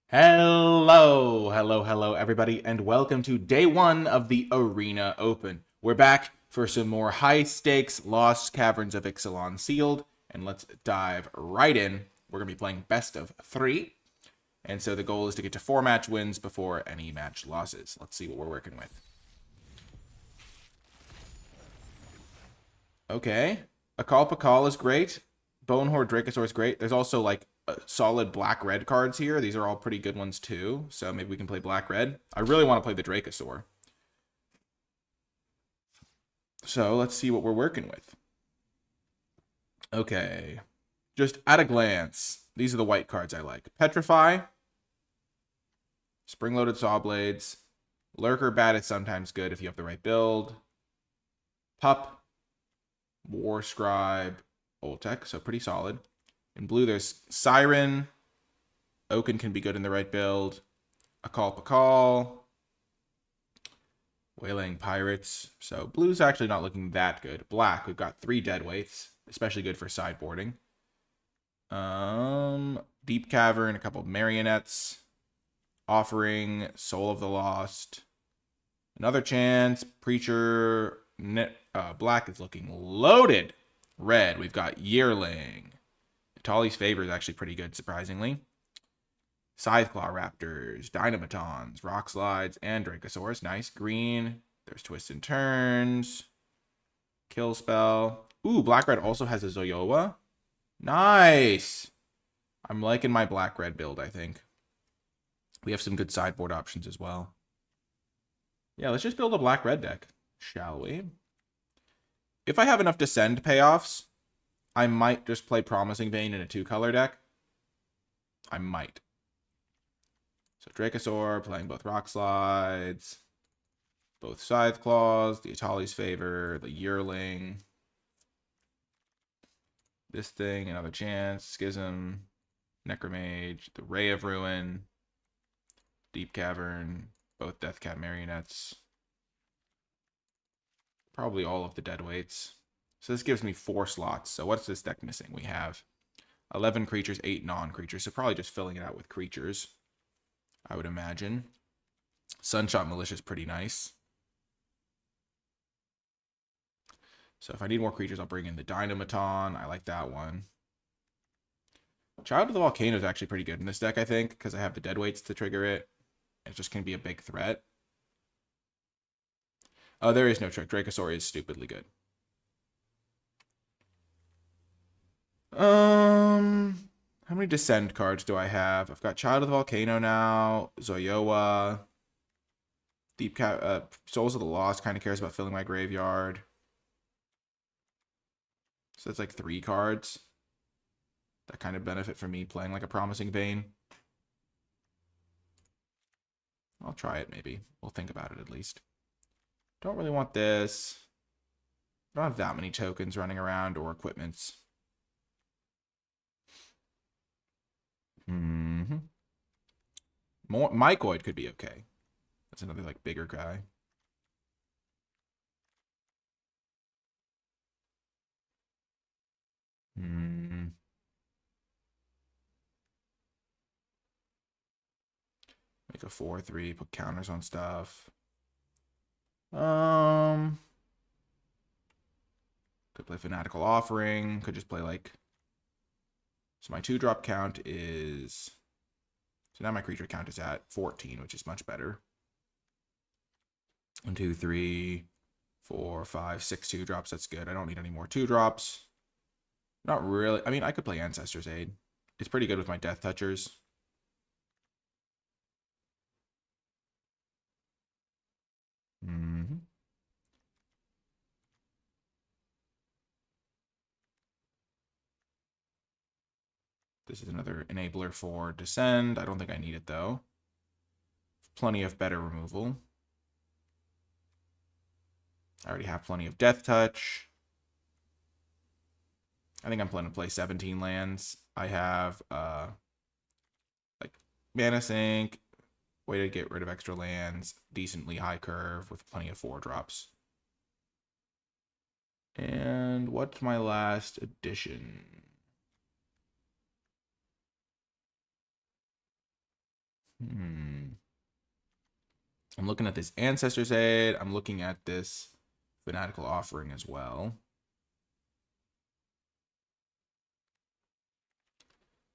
Hello, everybody, and welcome to day one of the Arena Open. We're back for some more high-stakes Lost Caverns of Ixalan sealed, and let's dive right in. We're going to be playing best of three, and so the goal is to get to 4-match wins before any match losses. Let's see what we're working with. Okay, Pakal is great. Bonehorde Dracosaur is great. There's also like solid black-red cards here. These are all pretty good ones too. So maybe we can play black-red. I really want to play the Dracosaur. So let's see what we're working with. Okay. Just at a glance, these are the white cards I like. Petrify. Spring-loaded Saw Blades. Lurker Bat is sometimes good if you have the right build. Pup. War Scribe. Oltec, so pretty solid. In blue, there's Siren. Oaken can be good in the right build. Pakal. Waylaying Pirates. So blue's actually not looking that good. Black, we've got 3 deadweights, especially good for sideboarding. Deep Cavern, a couple of Marionettes. Offering, Soul of the Lost. Another Chance. Preacher. Black is looking loaded. Red, we've got Yearling. Tali's Favor is actually pretty good, surprisingly. Scytheclaw Raptors, Dynamatons, Rock Slides, and Dracosaurs. Nice. Green, there's Twists and Turns. Kill Spell. Ooh, Black-Red also has a Zoyoa. Nice. I'm liking my Black-Red build, I think. We have some good sideboard options as well. Yeah, let's just build a Black-Red deck, shall we? If I have enough Descend payoffs, I might just play Promising Vein in a 2-color deck. I might. So Dracosaur, playing both Rock Slides, both Scytheclaws, the Atali's Favor, the Yearling. This thing, another Chance, Schism, Necromage, the Ray of Ruin, Deep Cavern, both Deathcat Marionettes. Probably all of the deadweights. So this gives me 4 slots. So what's this deck missing? We have 11 creatures, 8 non-creatures. So probably just filling it out with creatures, I would imagine. Sunshot Militia is pretty nice. So if I need more creatures, I'll bring in the Dynamaton. I like that one. Child of the Volcano is actually pretty good in this deck, I think, because I have the deadweights to trigger it. It just can be a big threat. Oh, there is no trick. Dracosaur is stupidly good. How many Descend cards do I have? I've got Child of the Volcano now, Zoyoa, Souls of the Lost kind of cares about filling my graveyard. So that's like 3 cards that kind of benefit from me playing like a Promising Vein. I'll try it maybe. We'll think about it at least. Don't really want this. I don't have that many tokens running around or equipments. More Mycoid could be okay. That's another like bigger guy. Make a 4/3, put counters on stuff. Could play Fanatical Offering. Could just play like. So my 2-drop count is. So now my creature count is at 14, which is much better. 1, 2, 3, 4, 5, 6 2-drops. That's good. I don't need any more 2-drops. Not really. I mean, I could play Ancestor's Aid. It's pretty good with my Death Touchers. This is another enabler for Descend. I don't think I need it, though. Plenty of better removal. I already have plenty of Death Touch. I think I'm planning to play 17 lands. I have, like, Mana Sink, way to get rid of extra lands, decently high curve with plenty of 4-drops. And what's my last addition? I'm looking at this Ancestor's Aid. I'm looking at this Fanatical Offering as well.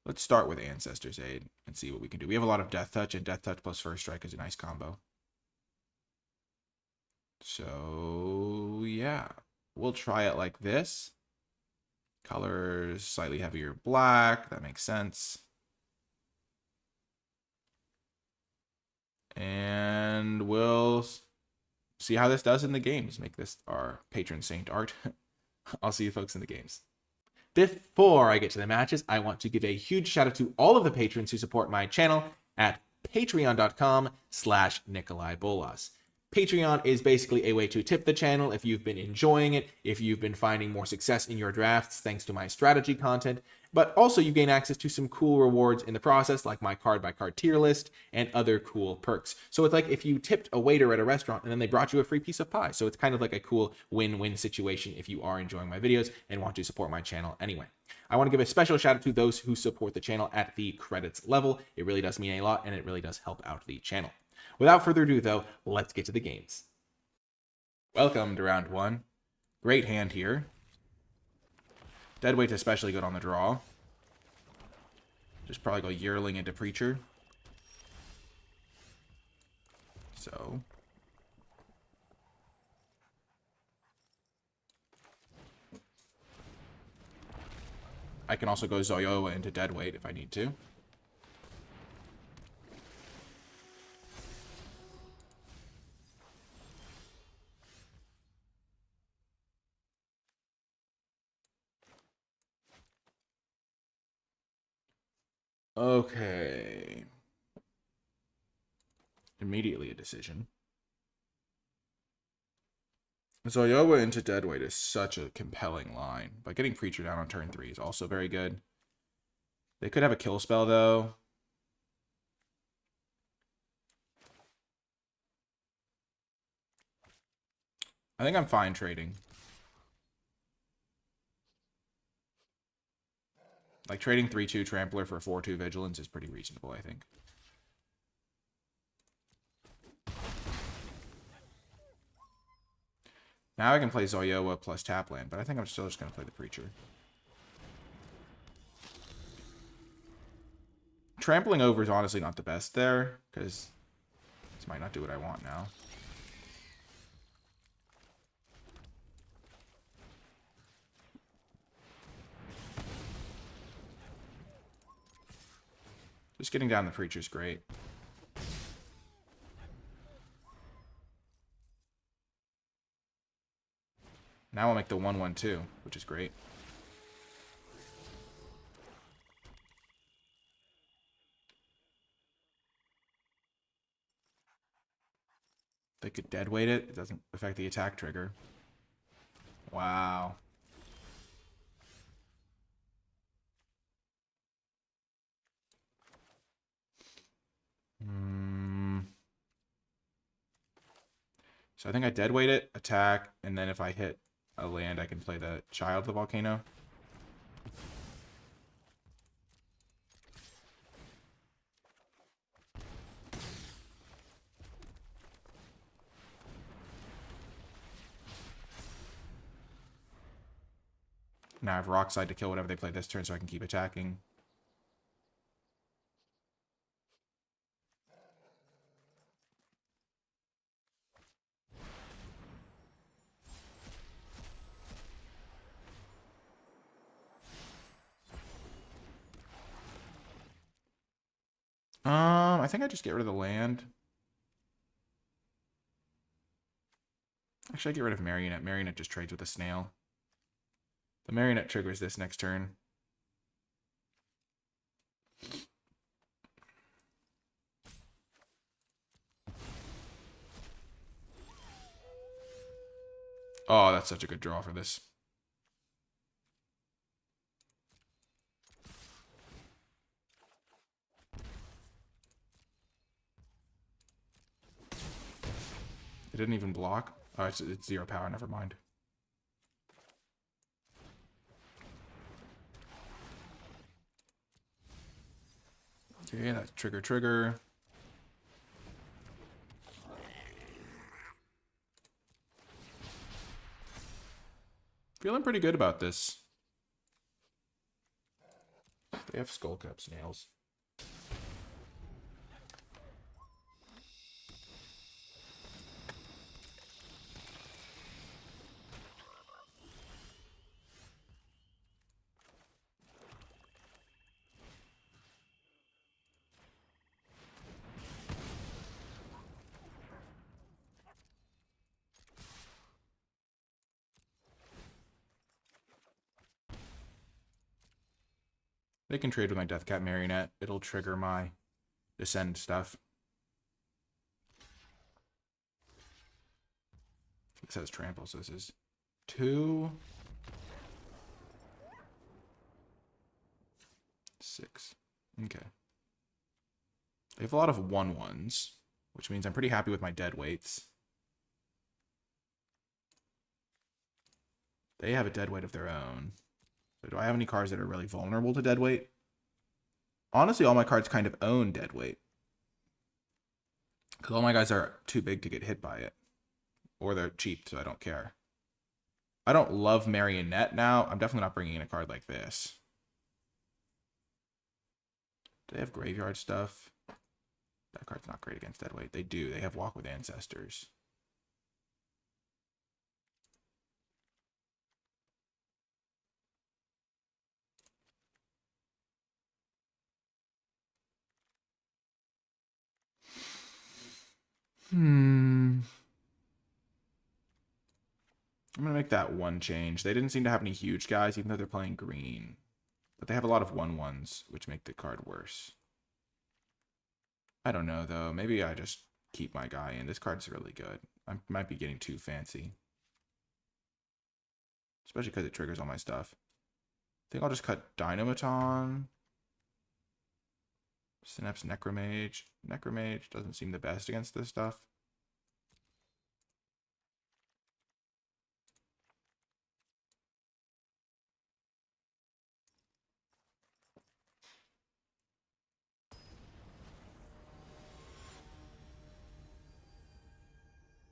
Let's start with Ancestor's Aid and see what we can do. We have a lot of Death Touch, and Death Touch plus First Strike is a nice combo. So, yeah. We'll try it like this. Colors slightly heavier black. That makes sense. And we'll see how this does in the games. Make this our patron saint art. I'll see you folks in the games. Before I get to the matches, I want to give a huge shout out to all of the patrons who support my channel at patreon.com/NicolaiBolas. Patreon is basically a way to tip the channel if you've been enjoying it, if you've been finding more success in your drafts thanks to my strategy content, but also you gain access to some cool rewards in the process, like my card-by-card tier list and other cool perks. So it's like if you tipped a waiter at a restaurant and then they brought you a free piece of pie. So it's kind of like a cool win-win situation if you are enjoying my videos and want to support my channel anyway. I want to give a special shout out to those who support the channel at the credits level. It really does mean a lot, and it really does help out the channel. Without further ado, though, let's get to the games. Welcome to round one. Great hand here. Deadweight's especially good on the draw. Just probably go Yearling into Preacher. So. I can also go Zoyoa into Deadweight if I need to. Okay. Immediately a decision. Zoyoa into Deadweight is such a compelling line. But getting Preacher down on turn 3 is also very good. They could have a kill spell, though. I think I'm fine trading. Like, trading 3-2 Trampler for 4-2 Vigilance is pretty reasonable, I think. Now I can play Zoyoa plus Tapland, but I think I'm still just going to play the Preacher. Trampling over is honestly not the best there, because this might not do what I want now. Just getting down the Preacher is great. Now I'll make the 1/1/2, which is great. They could deadweight it. It doesn't affect the attack trigger. Wow. So I think I deadweight it, attack, and then if I hit a land, I can play the Child of the Volcano. Now I have Rockside to kill whatever they play this turn so I can keep attacking. I think I just get rid of the land. Actually, I get rid of Marionette. Marionette just trades with a snail. The Marionette triggers this next turn. Oh, that's such a good draw for this. It didn't even block. Oh, it's 0 power. Never mind. Okay, that's trigger. Feeling pretty good about this. They have skullcap snails. They can trade with my Deathcat Marionette. It'll trigger my Descend stuff. This has trample, so this is 2, 6. Okay. They have a lot of 1/1s, which means I'm pretty happy with my dead weights. They have a dead weight of their own. So do I have any cards that are really vulnerable to dead weight? Honestly, all my cards kind of own dead weight. Because all my guys are too big to get hit by it. Or they're cheap, so I don't care. I don't love Marionette now. I'm definitely not bringing in a card like this. Do they have graveyard stuff? That card's not great against dead weight. They do. They have Walk with Ancestors. I'm going to make that one change. They didn't seem to have any huge guys, even though they're playing green. But they have a lot of 1/1s, which make the card worse. I don't know, though. Maybe I just keep my guy in. This card's really good. I might be getting too fancy. Especially because it triggers all my stuff. I think I'll just cut Dynamaton. Synapse Necromage. Necromage doesn't seem the best against this stuff.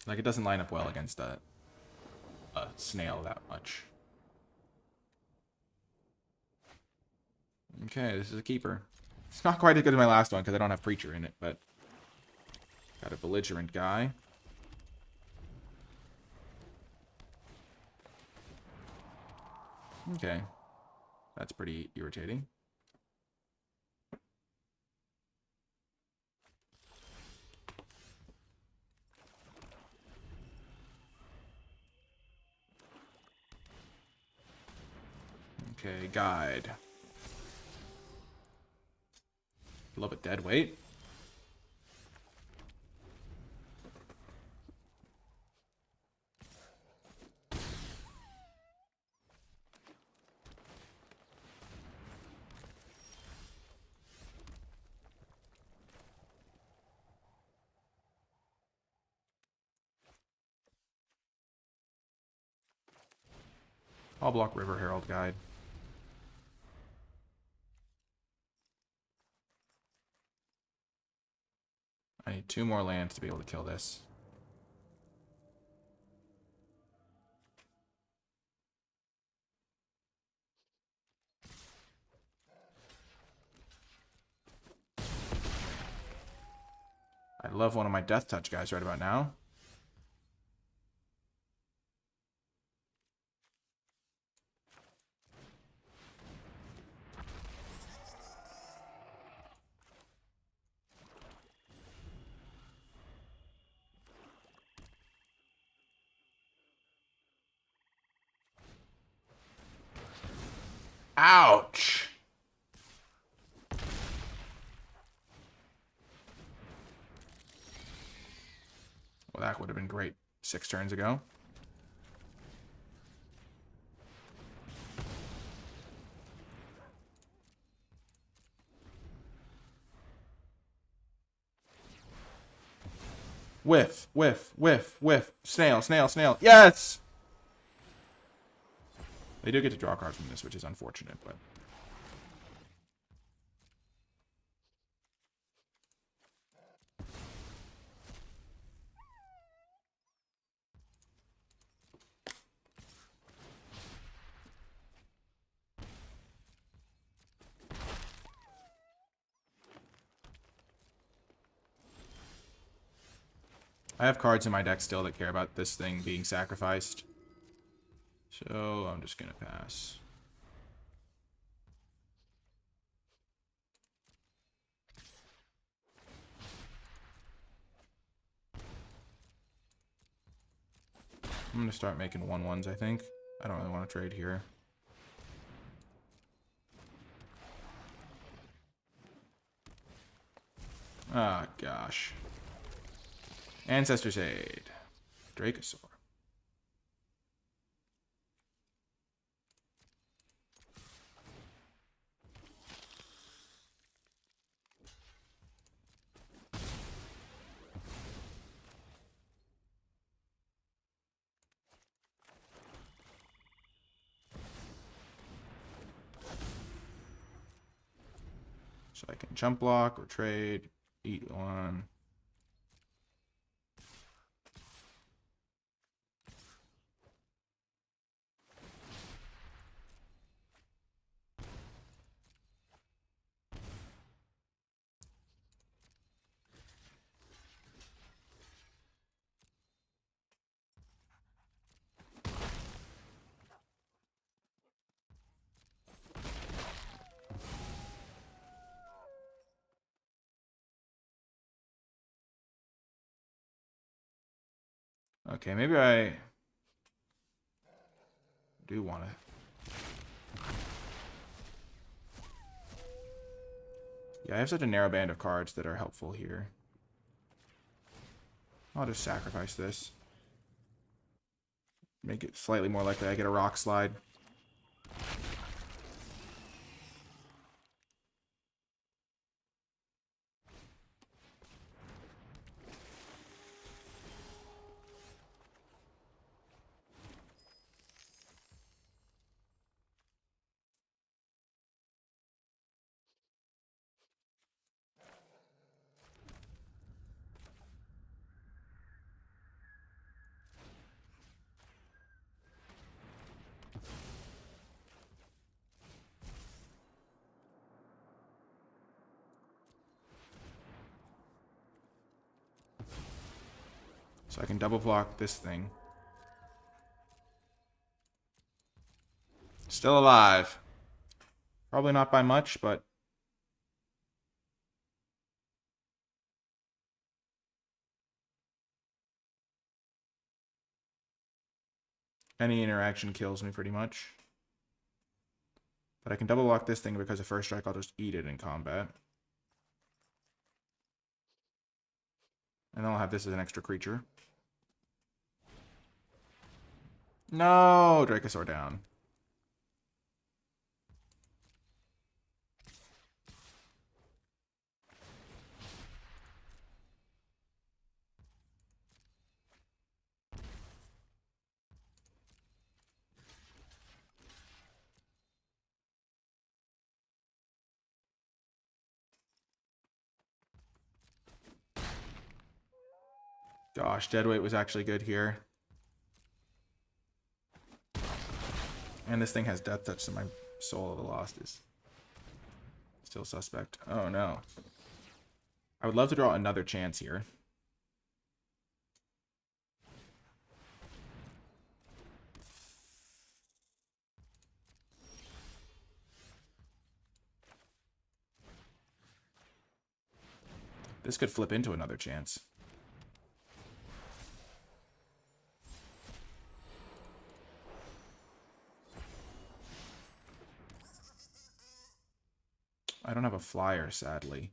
Like, it doesn't line up well against a snail that much. Okay, this is a keeper. It's not quite as good as my last one because I don't have Preacher in it, but got a belligerent guy. Okay. That's pretty irritating. Okay, guide. Love a dead weight. I'll block River Herald Guide. I need 2 more lands to be able to kill this. I love one of my Death Touch guys right about now. Ouch! Well, that would have been great 6 turns ago. Whiff, whiff, whiff, whiff. Snail, snail, snail. Yes! They do get to draw cards from this, which is unfortunate, but... I have cards in my deck still that care about this thing being sacrificed. So I'm just going to pass. I'm going to start making 1/1s, I think. I don't really want to trade here. Ah, gosh. Ancestor's Aid. Dracosaur. So I can jump block or trade, eat one. Okay, maybe I do want to. Yeah, I have such a narrow band of cards that are helpful here. I'll just sacrifice this. Make it slightly more likely I get a rock slide. So I can double block this thing. Still alive. Probably not by much, but any interaction kills me pretty much. But I can double block this thing because the first strike I'll just eat it in combat. And then I'll have this as an extra creature. No! Dracosaur down. Gosh, deadweight was actually good here. And this thing has death touch, so my Soul of the Lost is still suspect. Oh no. I would love to draw another chance here. This could flip into another chance. I don't have a flyer, sadly.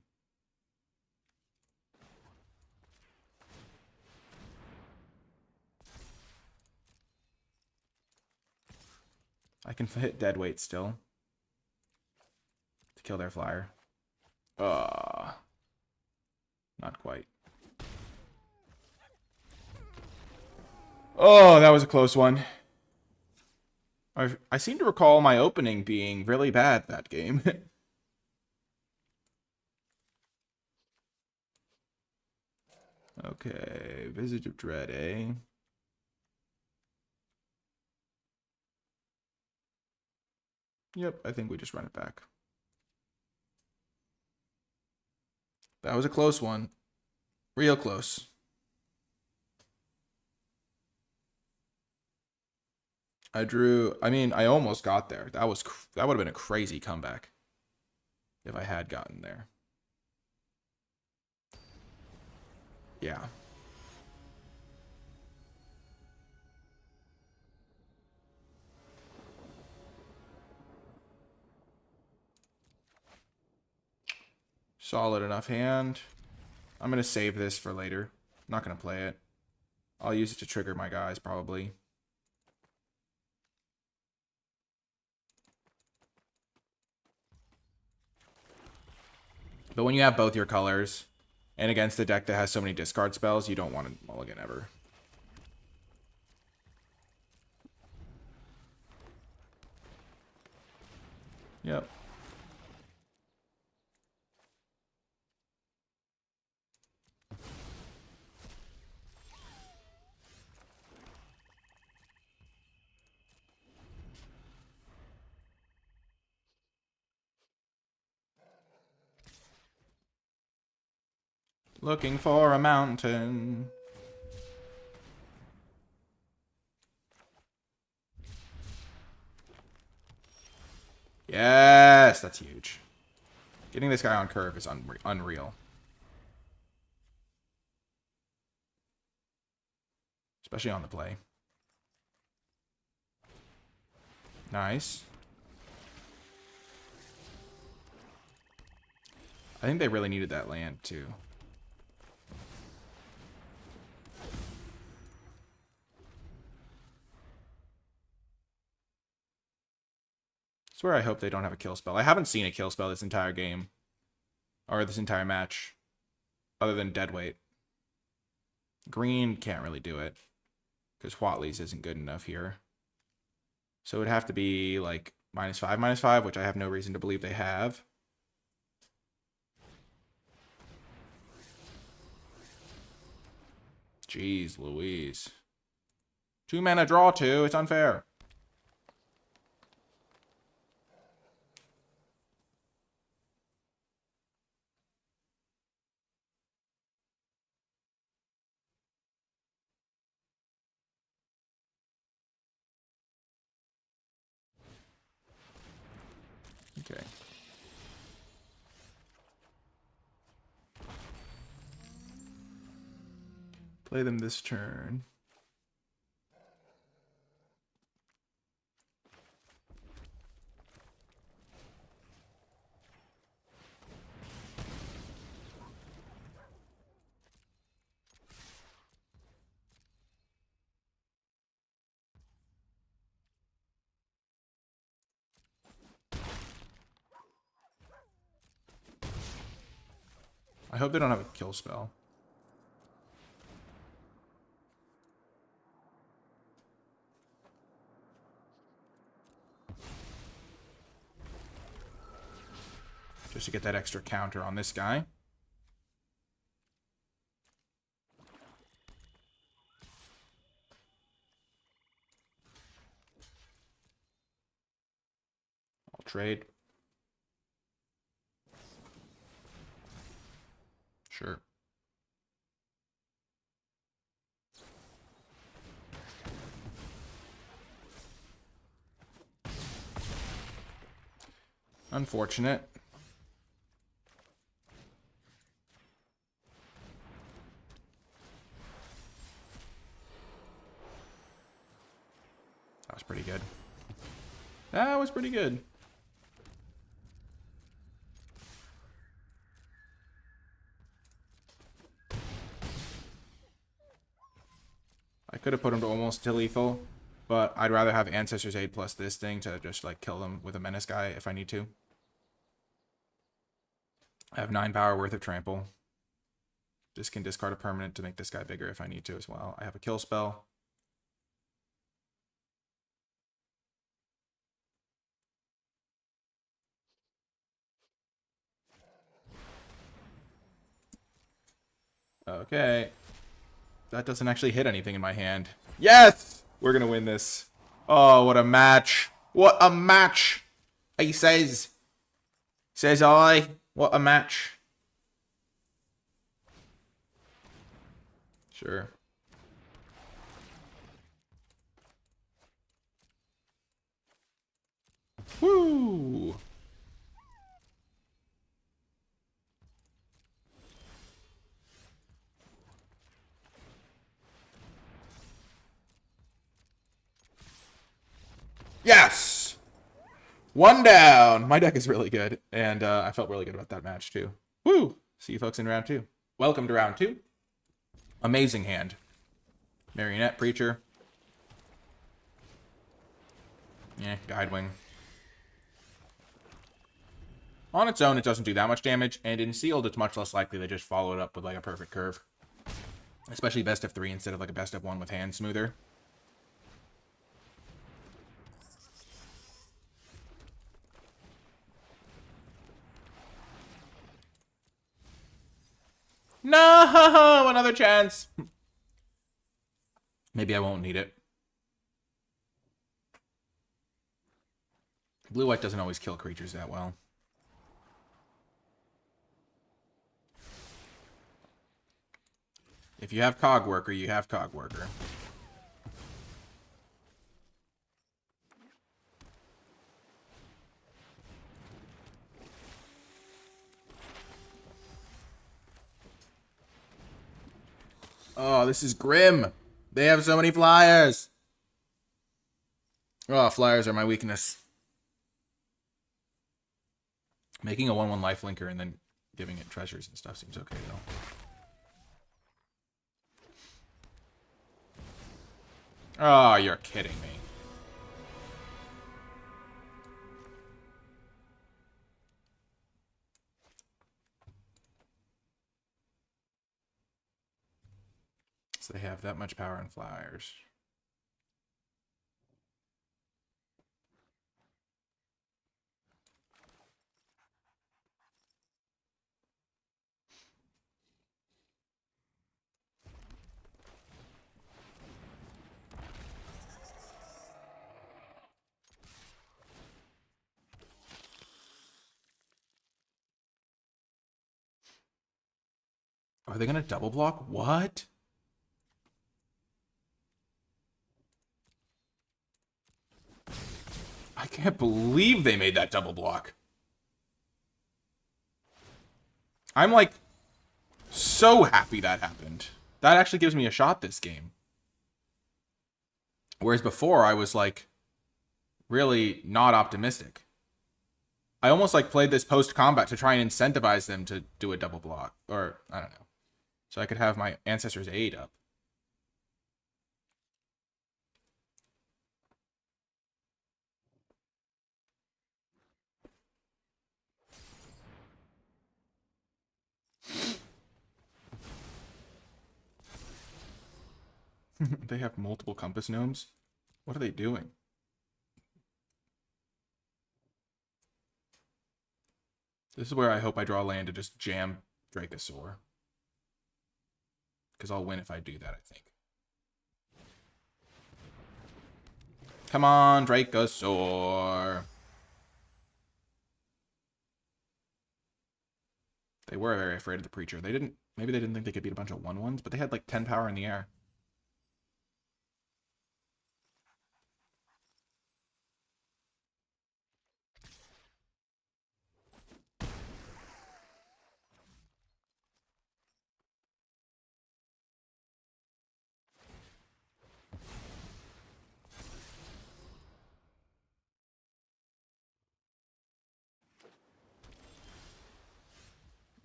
I can hit deadweight still to kill their flyer. Not quite. Oh, that was a close one. I seem to recall my opening being really bad that game. Okay, Visage of Dread, eh? Yep, I think we just run it back. That was a close one. Real close. I mean, I almost got there. That would have been a crazy comeback if I had gotten there. Yeah. Solid enough hand. I'm going to save this for later. I'm not going to play it. I'll use it to trigger my guys, probably. But when you have both your colors, and against a deck that has so many discard spells, you don't want to mulligan ever. Yep. Looking for a mountain. Yes, that's huge. Getting this guy on curve is unreal. Especially on the play. Nice. I think they really needed that land, too. I swear I hope they don't have a kill spell. I haven't seen a kill spell this entire game. Or this entire match. Other than Deadweight. Green can't really do it. Because Whatley's isn't good enough here. So it would have to be like -5/-5, which I have no reason to believe they have. Jeez Louise. 2 mana draw 2. It's unfair. Okay. Play them this turn. I hope they don't have a kill spell. Just to get that extra counter on this guy. I'll trade. Sure. Unfortunate. That was pretty good. That was pretty good. I could have put him to almost to lethal, but I'd rather have Ancestor's Aid plus this thing to just like kill them with a menace guy if I need to. I have 9 power worth of trample. Just can discard a permanent to make this guy bigger if I need to as well. I have a kill spell. Okay. That doesn't actually hit anything in my hand. Yes! We're gonna win this. Oh, what a match. What a match! He says. Says I. What a match. Sure. Yes! One down. My deck is really good, and I felt really good about that match, too. Woo! See you folks in round 2. Welcome to round 2. Amazing hand. Marionette, Preacher. Yeah, Guidewing. On its own, it doesn't do that much damage, and in sealed, it's much less likely to just follow it up with like a perfect curve. Especially best of 3 instead of like a best of 1 with hand smoother. No! Another chance! Maybe I won't need it. Blue-white doesn't always kill creatures that well. If you have Cogworker, you have Cogworker. Oh, this is grim. They have so many flyers. Oh, flyers are my weakness. Making a 1/1 lifelinker and then giving it treasures and stuff seems okay, though. Oh, you're kidding me. So they have that much power in flyers. Are they going to double block? What? I can't believe they made that double block. I'm like so happy that happened. That actually gives me a shot this game. Whereas before I was like really not optimistic. I almost like played this post-combat to try and incentivize them to do a double block. Or, I don't know. So I could have my Ancestor's Aid up. They have multiple Compass Gnomes? What are they doing? This is where I hope I draw land to just jam Dracosaur. Because I'll win if I do that, I think. Come on, Dracosaur. They were very afraid of the Preacher. Maybe they didn't think they could beat a bunch of 1/1s, but they had like 10 power in the air.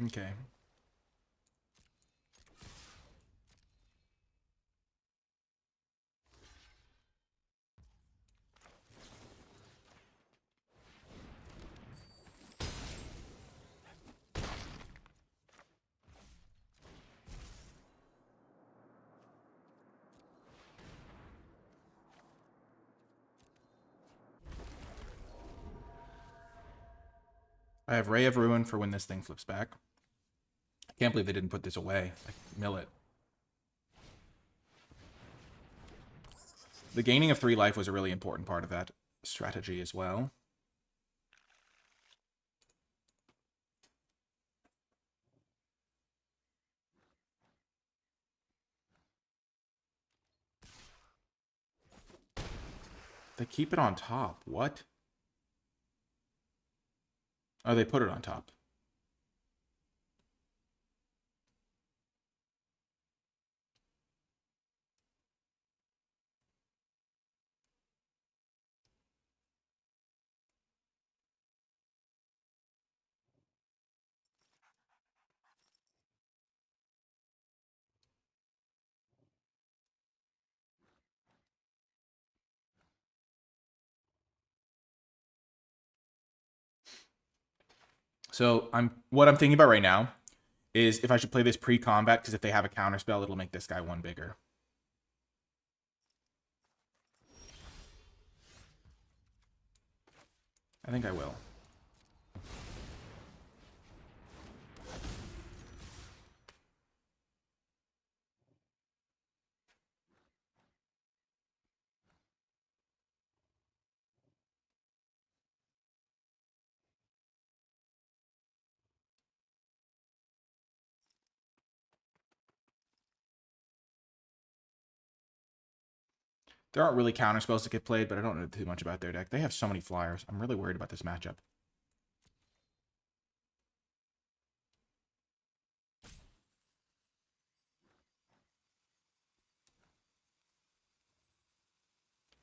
Okay. I have Ray of Ruin for when this thing flips back. I can't believe they didn't put this away. Like, mill it. The gaining of 3 life was a really important part of that strategy as well. They keep it on top. What? Oh, they put it on top. So what I'm thinking about right now is if I should play this pre-combat, because if they have a counter spell, it'll make this guy one bigger. I think I will. There aren't really counter spells that get played, but I don't know too much about their deck. They have so many flyers. I'm really worried about this matchup.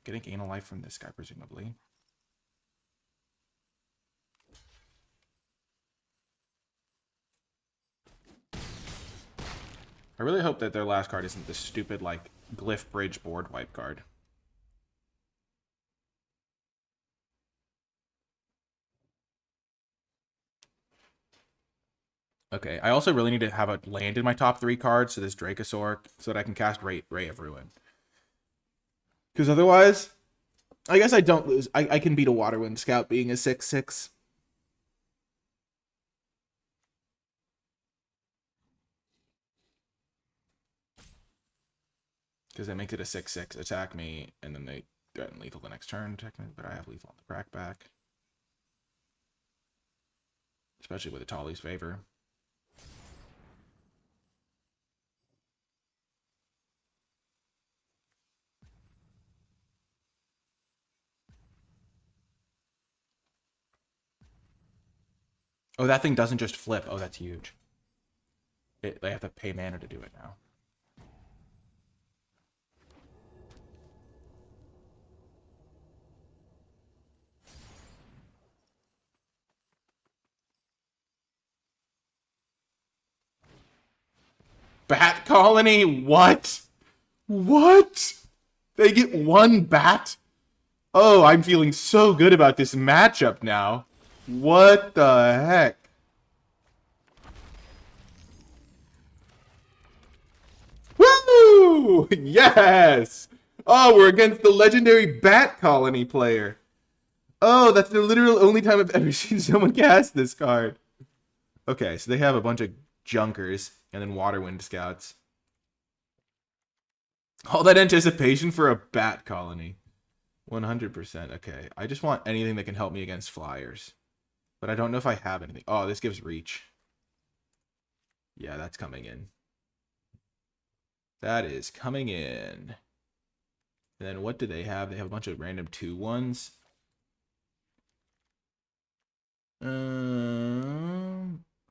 Getting Anal Life from this guy, presumably. I really hope that their last card isn't this stupid, like, Glyph Bridge board wipe card. Okay, I also really need to have a land in my top 3 cards, so this Dracosaur, so that I can cast Ray of Ruin. Because otherwise, I guess I don't lose. I can beat a Waterwind Scout being a 6/6. Because that makes it a 6/6. Attack me, and then they threaten lethal the next turn, technically, but I have lethal on the crack back. Especially with Atali's favor. Oh, that thing doesn't just flip. Oh, that's huge. They have to pay mana to do it now. Bat Colony? What? What? They get 1 bat? Oh, I'm feeling so good about this matchup now. What the heck? Woo! Yes! Oh, we're against the legendary Bat Colony player. Oh, that's the literal only time I've ever seen someone cast this card. Okay, so they have a bunch of Junkers and then Waterwind Scouts. All that anticipation for a Bat Colony. 100%. Okay, I just want anything that can help me against flyers. But I don't know if I have anything. Oh, this gives reach. Yeah, that's coming in. That is coming in. And then what do they have? They have a bunch of random 2/1s.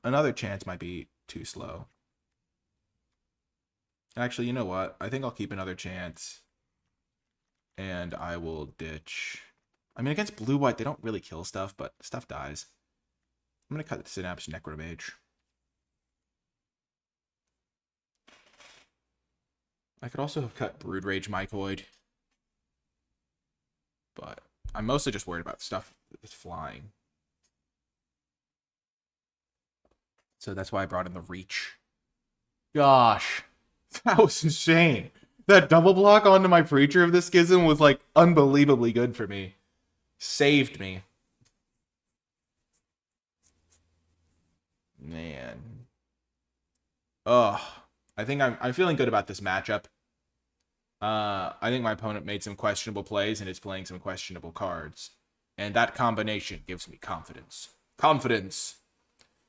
Another chance might be too slow. Actually, you know what? I think I'll keep another chance. And I will ditch. I mean, against blue-white, they don't really kill stuff, but stuff dies. I'm going to cut the Synapse Necromage. I could also have cut Brood Rage Mycoid. But I'm mostly just worried about stuff that's flying. So that's why I brought in the Reach. Gosh, that was insane. That double block onto my Preacher of the Schism was, like, unbelievably good for me. Saved me. Man. Ugh. I think I'm feeling good about this matchup. I think my opponent made some questionable plays and is playing some questionable cards. And that combination gives me confidence. Confidence!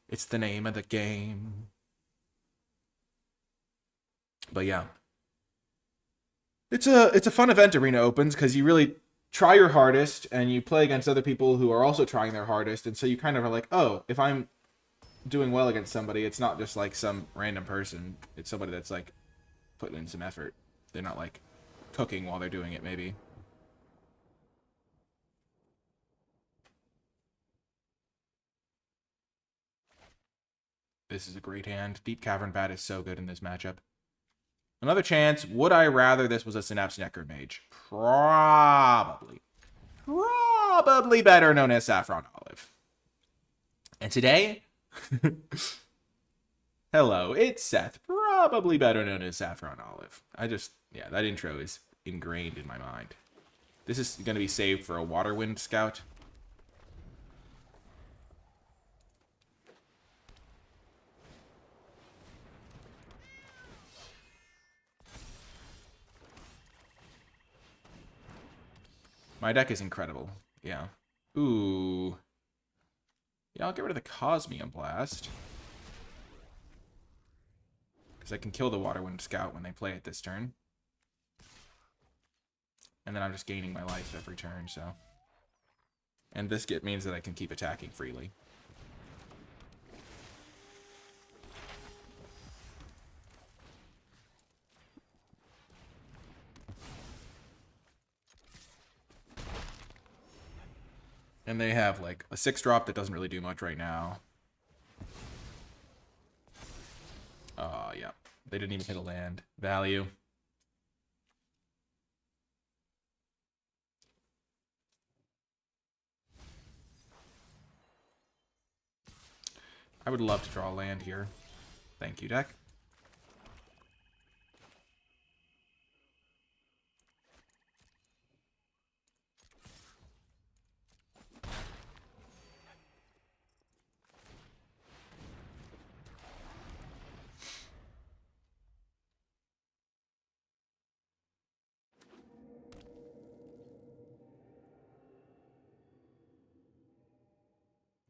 It's the name of the game. But yeah. It's a fun event, Arena Opens, because you really try your hardest and you play against other people who are also trying their hardest, and so you kind of are like, oh, if I'm doing well against somebody, it's not just like some random person. It's somebody that's like putting in some effort. They're not like cooking while they're doing it, maybe. This is a great hand. Deep Cavern Bat is so good in this matchup. Another chance. Would I rather this was a Synapse Necromage? Probably. Probably better known as Saffron Olive. And today, hello, it's Seth, probably better known as Saffron Olive. Yeah, that intro is ingrained in my mind. This is going to be saved for a Waterwind Scout. My deck is incredible. Yeah. Ooh. Yeah, I'll get rid of the Cosmium Blast. Because I can kill the Waterwind Scout when they play it this turn. And then I'm just gaining my life every turn, so. And this means that I can keep attacking freely. And they have, like, a 6-drop that doesn't really do much right now. Yeah. They didn't even hit a land. Value. I would love to draw a land here. Thank you, deck.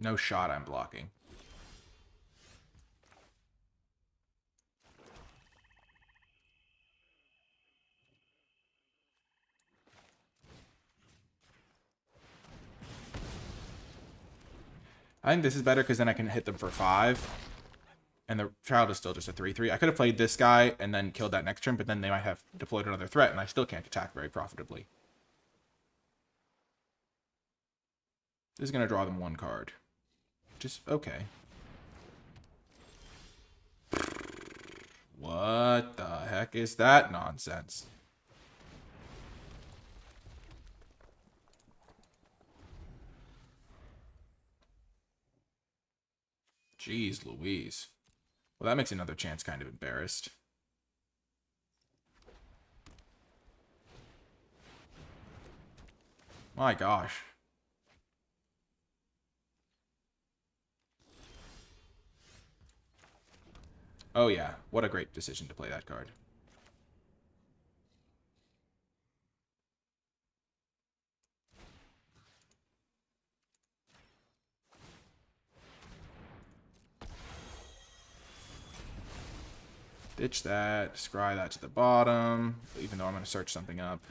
No shot I'm blocking. I think this is better because then I can hit them for 5. And the child is still just a 3/3. I could have played this guy and then killed that next turn, but then they might have deployed another threat, and I still can't attack very profitably. This is going to draw them 1 card. Just, okay. What the heck is that nonsense? Jeez Louise. Well, that makes another chance kind of embarrassed. My gosh. Oh yeah, what a great decision to play that card. Ditch that, scry that to the bottom, even though I'm going to search something up.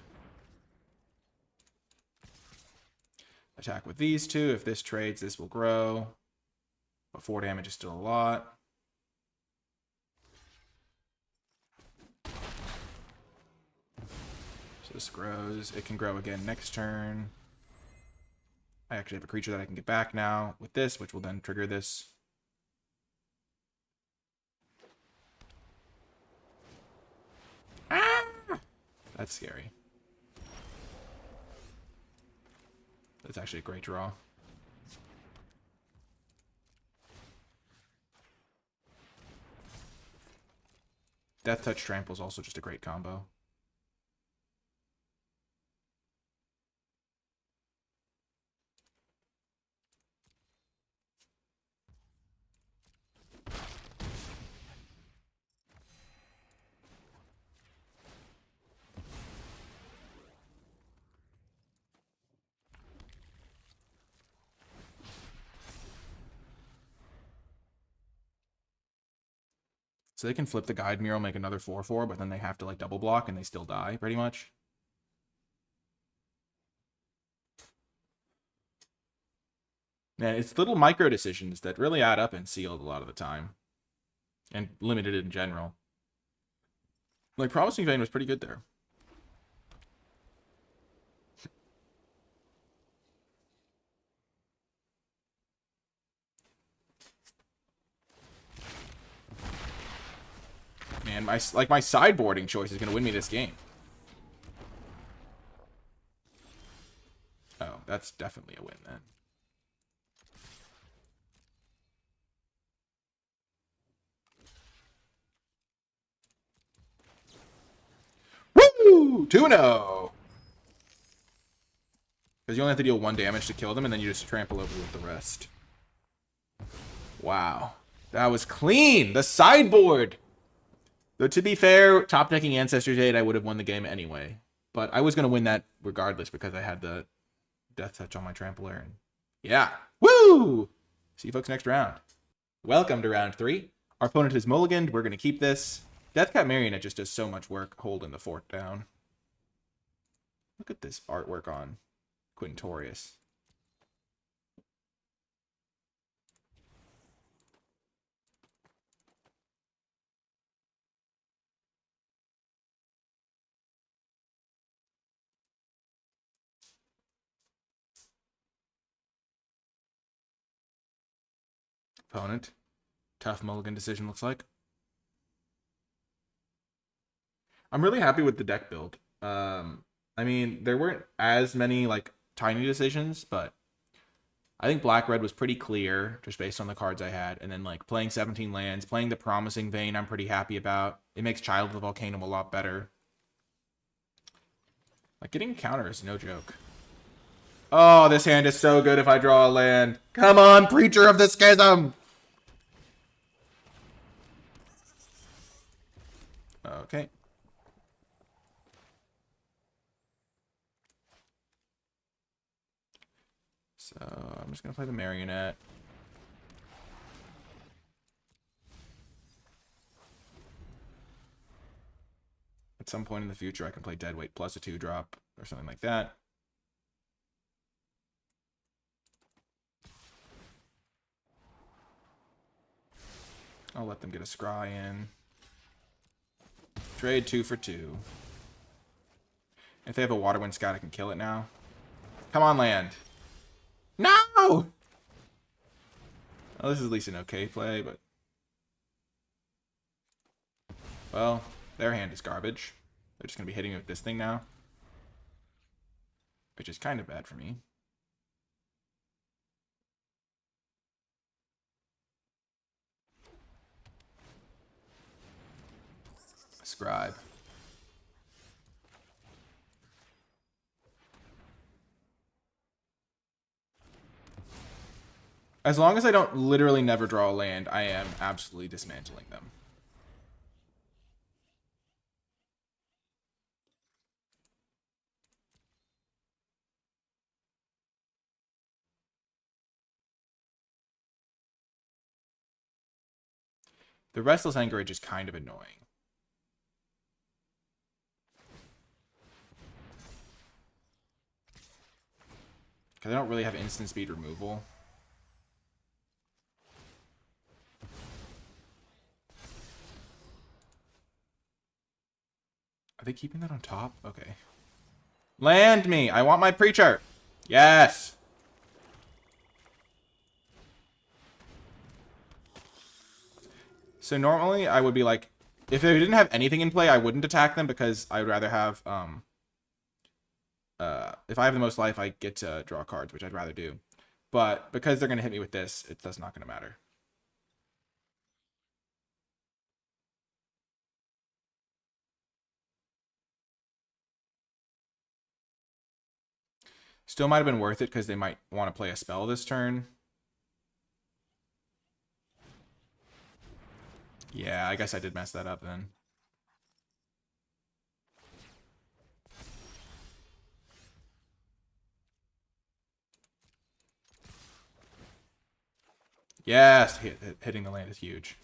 Attack with these 2. If this trades, this will grow. But 4 damage is still a lot. So this grows. It can grow again next turn. I actually have a creature that I can get back now with this, which will then trigger this. Ah! That's scary. That's actually a great draw. Death Touch Trample is also just a great combo. So they can flip the Guide Mural, make another 4/4, but then they have to like double block and they still die, pretty much. Yeah, it's little micro decisions that really add up in Sealed a lot of the time. And Limited in general. Like, Promising Vein was pretty good there. Man, my sideboarding choice is going to win me this game. Oh, that's definitely a win then. Woo! 2-0. Because you only have to deal 1 damage to kill them, and then you just trample over with the rest. Wow. That was clean! The sideboard! Though, to be fair, top decking Ancestors 8, I would have won the game anyway. But I was going to win that regardless because I had the Death Touch on my Trampler. And yeah. Woo! See you folks next round. Welcome to round 3. Our opponent is mulliganed. We're going to keep this. Deathcat Marionette just does so much work holding the fort down. Look at this artwork on Quintorius. Opponent. Tough mulligan decision, looks like. I'm really happy with the deck build. I mean, there weren't as many, like, tiny decisions, but I think Black-Red was pretty clear, just based on the cards I had. And then, like, playing 17 lands, playing the Promising Vein, I'm pretty happy about. It makes Child of the Volcanum a lot better. Like, getting counter is no joke. Oh, this hand is so good if I draw a land. Come on, Preacher of the Schism! Okay. So, I'm just going to play the Marionette. At some point in the future, I can play Deadweight plus a 2-drop or something like that. I'll let them get a scry in. Trade 2 for 2. If they have a Waterwind Scout, I can kill it now. Come on, land. No! Oh, this is at least an okay play, but... Well, their hand is garbage. They're just going to be hitting me with this thing now. Which is kind of bad for me. Scribe. As long as I don't literally never draw a land, I am absolutely dismantling them. The Restless Anchorage is kind of annoying. Because I don't really have instant speed removal. Are they keeping that on top? Okay. Land me! I want my Preacher! Yes! So normally I would be like, if they didn't have anything in play, I wouldn't attack them because I would rather have, if I have the most life, I get to draw cards, which I'd rather do. But because they're going to hit me with this, that's not going to matter. Still might have been worth it because they might want to play a spell this turn. Yeah, I guess I did mess that up then. Yes, hitting the land is huge.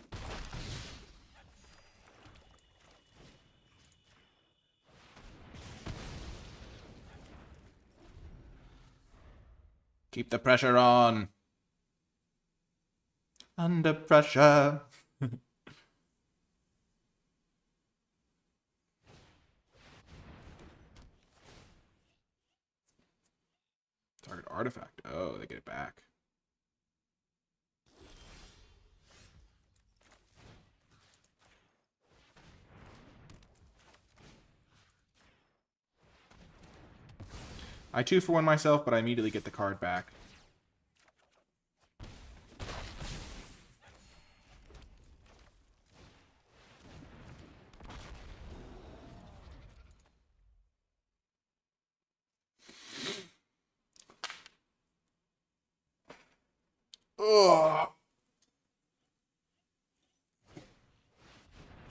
Keep the pressure on. Under pressure. Target artifact. Oh, they get it back. I 2-for-1 myself, but I immediately get the card back.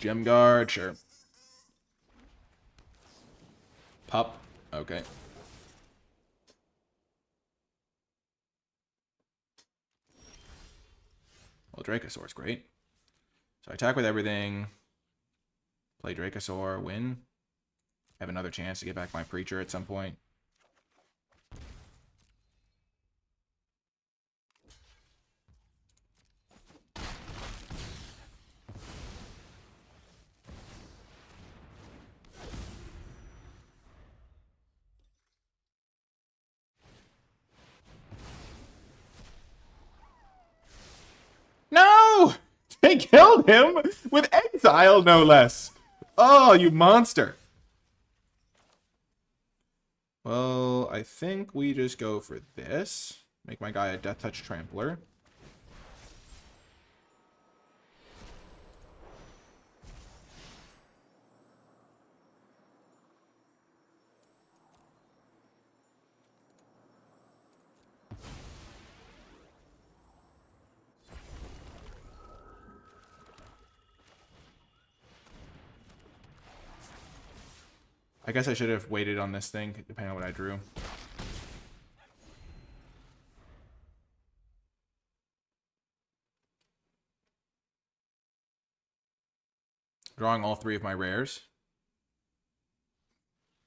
Gem Guard, sure. Pup, okay. Well, Dracosaur's great. So I attack with everything. Play Dracosaur, win. Have another chance to get back my Preacher at some point. No! They killed him with Exile, no less. Oh, you monster. Well, I think we just go for this. Make my guy a Death Touch Trampler. I guess I should have waited on this thing, depending on what I drew. Drawing all 3 of my rares.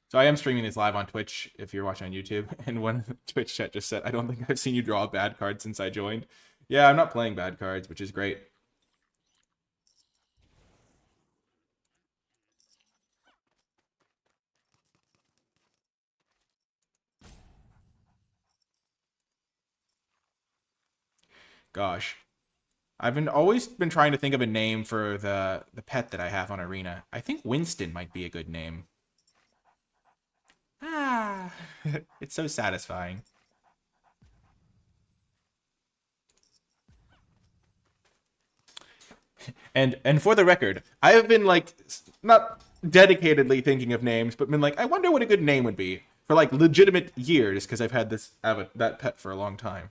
So I am streaming this live on Twitch if you're watching on YouTube. And one Twitch chat just said, I don't think I've seen you draw a bad card since I joined. Yeah, I'm not playing bad cards, which is great. Gosh. I've always been trying to think of a name for the pet that I have on Arena. I think Winston might be a good name. Ah, it's so satisfying. And for the record, I have been like not dedicatedly thinking of names, but been like, I wonder what a good name would be for like legitimate years because I've had that pet for a long time.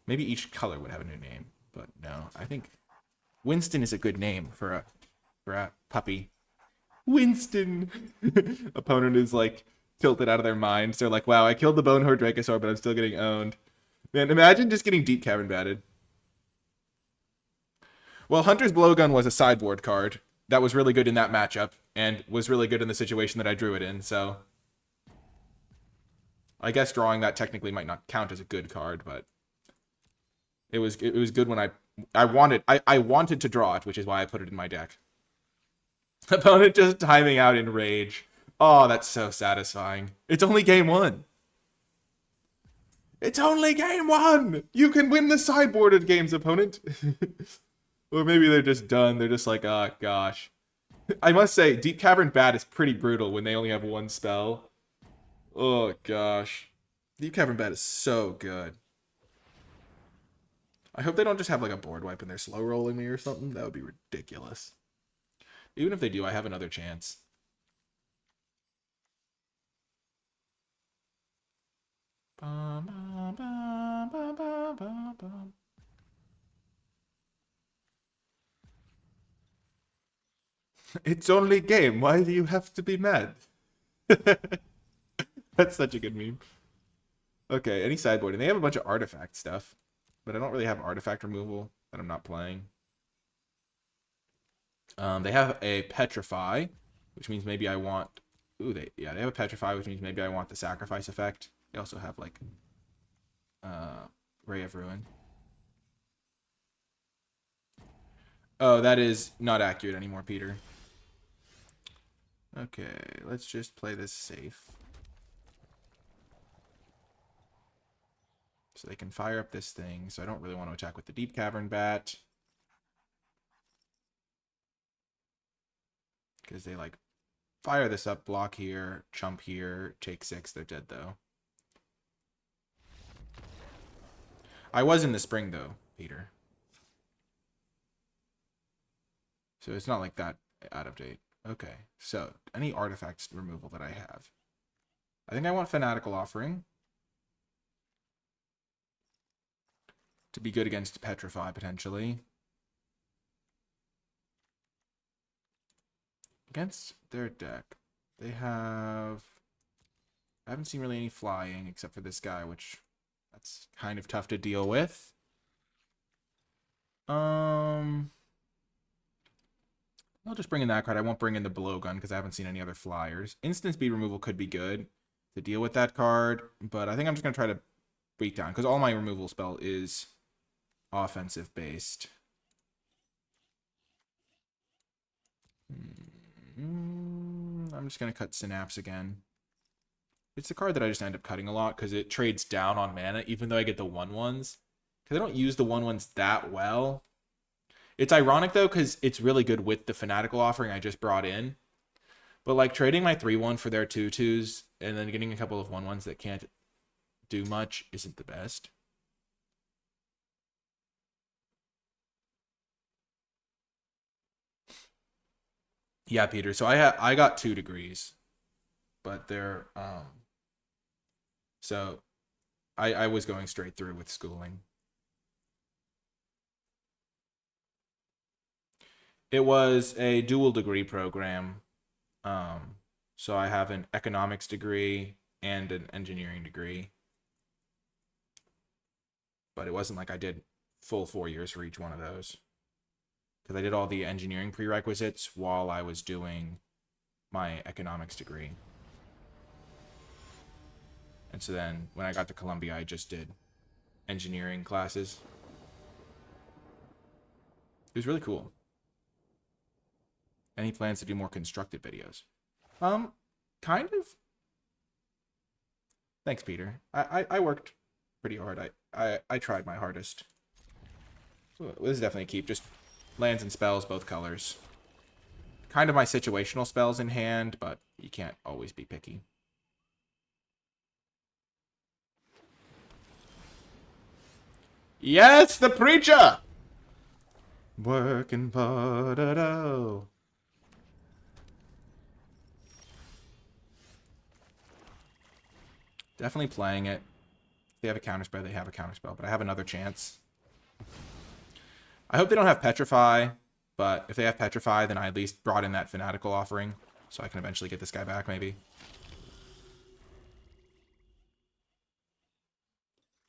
Maybe each color would have a new name, but no, I think Winston is a good name for a puppy. Winston. Opponent is like tilted out of their minds. They're like, wow, I killed the Bonehorde Dracosaur, but I'm still getting owned. Man, imagine just getting Deep Cavern batted. Well, Hunter's Blowgun was a sideboard card that was really good in that matchup and was really good in the situation that I drew it in, so I guess drawing that technically might not count as a good card, but it was good when I wanted to draw it, which is why I put it in my deck. Opponent just timing out in rage. Oh, that's so satisfying. It's only game 1. It's only game 1! You can win the sideboarded games, opponent. Or maybe they're just done. They're just like, oh, gosh. I must say, Deep Cavern Bat is pretty brutal when they only have 1 spell. Oh, gosh. Deep Cavern Bat is so good. I hope they don't just have like a board wipe and they're slow rolling me or something. That would be ridiculous. Even if they do, I have another chance. It's only game. Why do you have to be mad? That's such a good meme. Okay, any sideboard. And they have a bunch of artifact stuff. But I don't really have artifact removal that I'm not playing. They have a Petrify, which means maybe I want... Ooh, they have a Petrify, which means maybe I want the Sacrifice effect. They also have, like, Ray of Ruin. Oh, that is not accurate anymore, Peter. Okay, let's just play this safe. So they can fire up this thing, so I don't really want to attack with the Deep Cavern Bat. Because they, like, fire this up, block here, chump here, take 6, they're dead, though. I was in the spring, though, Peter. So it's not like that out of date. Okay, so any artifacts removal that I have. I think I want Fanatical Offering to be good against Petrify, potentially. Against their deck, they have... I haven't seen really any flying except for this guy, which that's kind of tough to deal with. I'll just bring in that card. I won't bring in the blowgun because I haven't seen any other flyers. Instant speed removal could be good to deal with that card, but I think I'm just going to try to beat down because all my removal spell is offensive based. I'm just going to cut Synapse again. It's the card that I just end up cutting a lot because it trades down on mana, even though I get the 1/1s. Because I don't use the 1/1s that well. It's ironic, though, because it's really good with the Fanatical offering I just brought in. But, like, trading my 3/1 for their 2/2s and then getting a couple of 1/1s that can't do much isn't the best. Yeah, Peter. So I got 2 degrees. But they're... So, I was going straight through with schooling. It was a dual degree program. So I have an economics degree and an engineering degree. But it wasn't like I did full 4 years for each one of those. Because I did all the engineering prerequisites while I was doing my economics degree. And so then when I got to Columbia, I just did engineering classes. It was really cool. Any plans to do more constructed videos? Kind of. Thanks, Peter. I worked pretty hard. I tried my hardest. So this is definitely a keep. Just lands and spells, both colors. Kind of my situational spells in hand, but you can't always be picky. Yes, the preacher! Working potato. Definitely playing it. If they have a counterspell, they have a counterspell, but I have another chance. I hope they don't have Petrify, but if they have Petrify, then I at least brought in that Fanatical offering, so I can eventually get this guy back, maybe.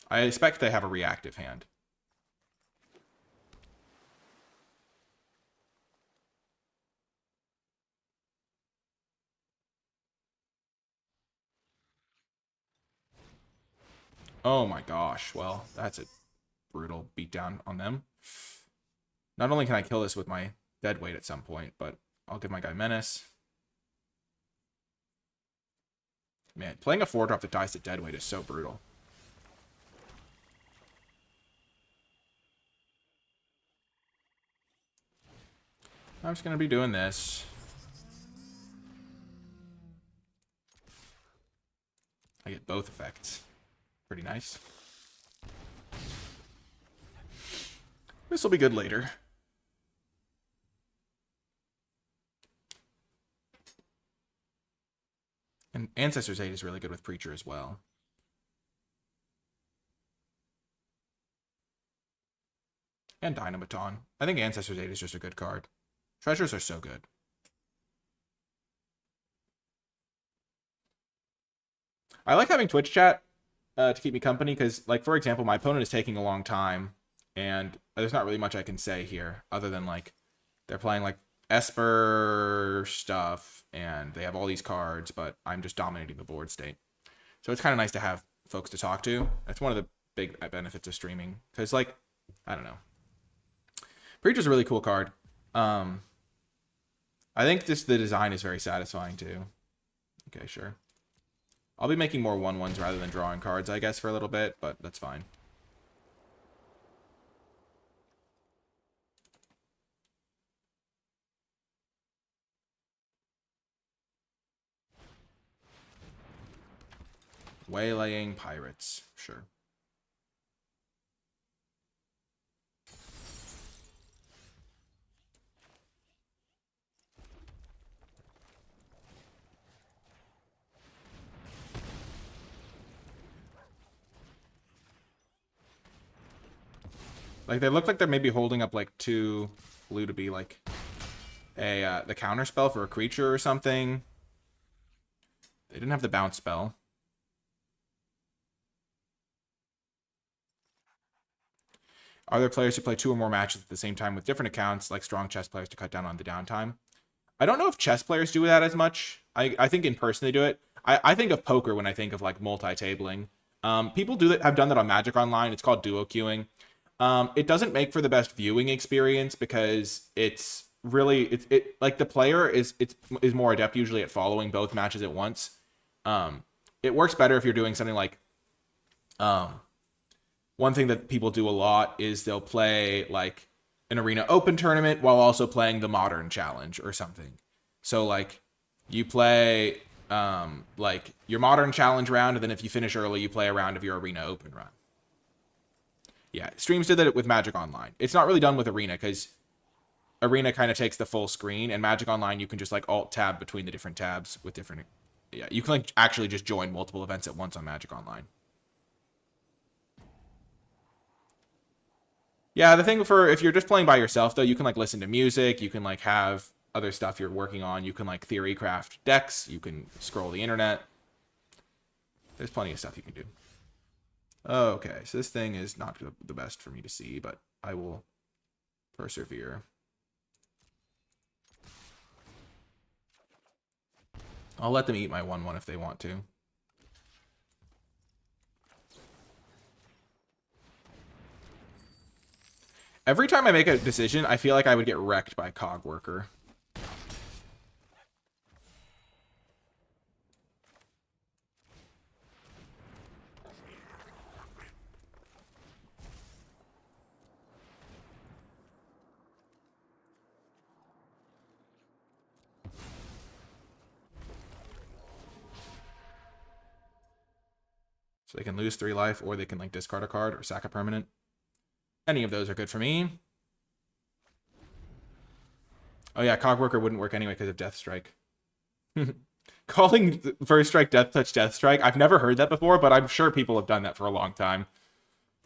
I expect they have a reactive hand. Oh my gosh. Well, that's a brutal beatdown on them. Not only can I kill this with my deadweight at some point, but I'll give my guy Menace. Man, playing a 4-drop that dies to deadweight is so brutal. I'm just going to be doing this. I get both effects. Pretty nice. This will be good later. And Ancestor's 8 is really good with Preacher as well. And Dynamaton. I think Ancestor's 8 is just a good card. Treasures are so good. I like having Twitch chat to keep me company because, like, for example, my opponent is taking a long time, and there's not really much I can say here other than, like, they're playing, like, Esper stuff, and they have all these cards, but I'm just dominating the board state. So it's kind of nice to have folks to talk to. That's one of the big benefits of streaming. Because, like, I don't know. Preacher's a really cool card. I think the design is very satisfying, too. Okay, sure. I'll be making more 1/1s rather than drawing cards, I guess, for a little bit, but that's fine. Waylaying Pirates, sure. Like, they look like they're maybe holding up, like, 2 blue to be, like, the counter spell for a creature or something. They didn't have the bounce spell. Are there players who play 2 or more matches at the same time with different accounts, like strong chess players, to cut down on the downtime? I don't know if chess players do that as much. I think in person they do it. I think of poker when I think of like multi-tabling. People have done that on Magic Online. It's called duo queuing. It doesn't make for the best viewing experience because it's really like the player is more adept usually at following both matches at once. It works better if you're doing something like one thing that people do a lot is they'll play like an Arena Open tournament while also playing the Modern Challenge or something. So like you play like your Modern Challenge round, and then if you finish early, you play a round of your Arena Open run. Yeah, streams did that with Magic Online. It's not really done with Arena because Arena kind of takes the full screen, and Magic Online you can just like alt tab between the different tabs with different. Yeah, you can like actually just join multiple events at once on Magic Online. Yeah, the thing for if you're just playing by yourself though, you can like listen to music, you can like have other stuff you're working on, you can like theory craft decks, you can scroll the internet. There's plenty of stuff you can do. Okay, so this thing is not the best for me to see, but I will persevere. I'll let them eat my 1/1 if they want to. Every time I make a decision, I feel like I would get wrecked by Cog Worker. So they can lose 3 life, or they can like discard a card or sack a permanent. Any of those are good for me. Oh yeah, Cogworker wouldn't work anyway because of Death Strike. Calling First Strike Death Touch Death Strike. I've never heard that before, but I'm sure people have done that for a long time.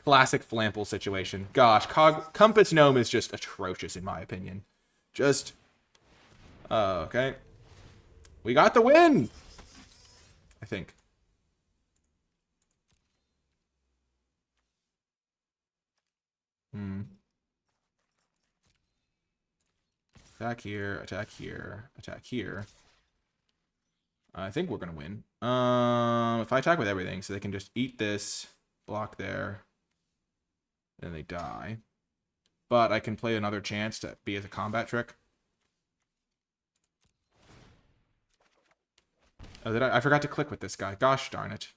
Classic Flample situation. Gosh, Compass Gnome is just atrocious in my opinion. Just... okay. We got the win! I think. Attack here, attack here, attack here. I think we're gonna win. If I attack with everything, so they can just eat this, block there, then they die. But I can play another chance to be as a combat trick. Oh, I forgot to click with this guy. Gosh darn it.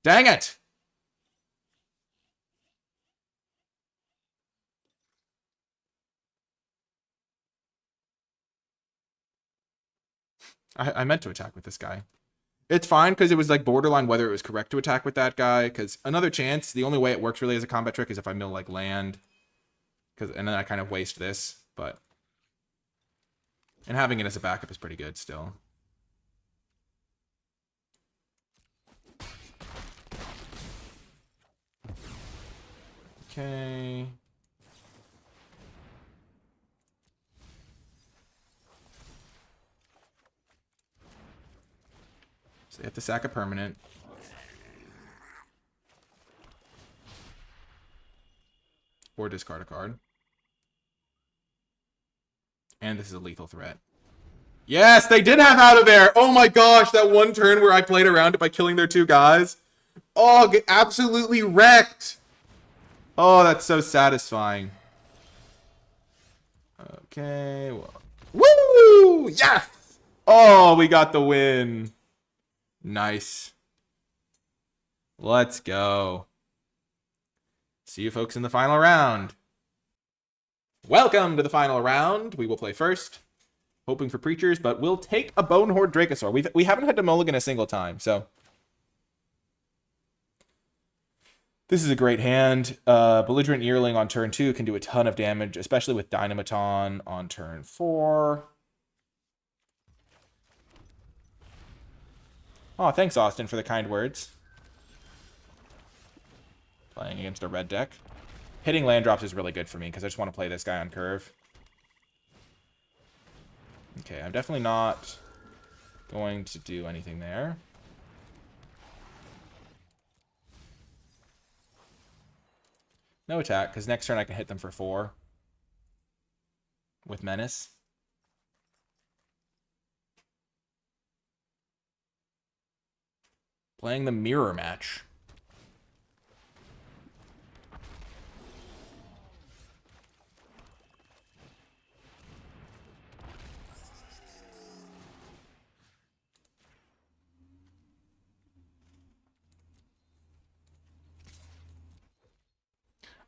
Dang it! I meant to attack with this guy. It's fine because it was like borderline whether it was correct to attack with that guy. Because another chance, the only way it works really as a combat trick is if I mill like land. And then I kind of waste this. But and having it as a backup is pretty good still. Okay. So they have to sack a permanent. Or discard a card. And this is a lethal threat. Yes, they did have out of there. Oh my gosh, that one turn where I played around it by killing their 2 guys. Oh, get absolutely wrecked. Oh, that's so satisfying. Okay. Well. Woo! Yes! Oh, we got the win. Nice. Let's go. See you folks in the final round. Welcome to the final round. We will play first, hoping for Preachers, but we'll take a Bonehorde Dracosaur. We haven't had to mulligan a single time, so this is a great hand. Belligerent Yearling on turn 2 can do a ton of damage, especially with Dynamaton on turn 4. Oh, thanks, Austin, for the kind words. Playing against a red deck. Hitting land drops is really good for me because I just want to play this guy on curve. Okay, I'm definitely not going to do anything there. No attack, because next turn I can hit them for 4 with Menace. Playing the mirror match.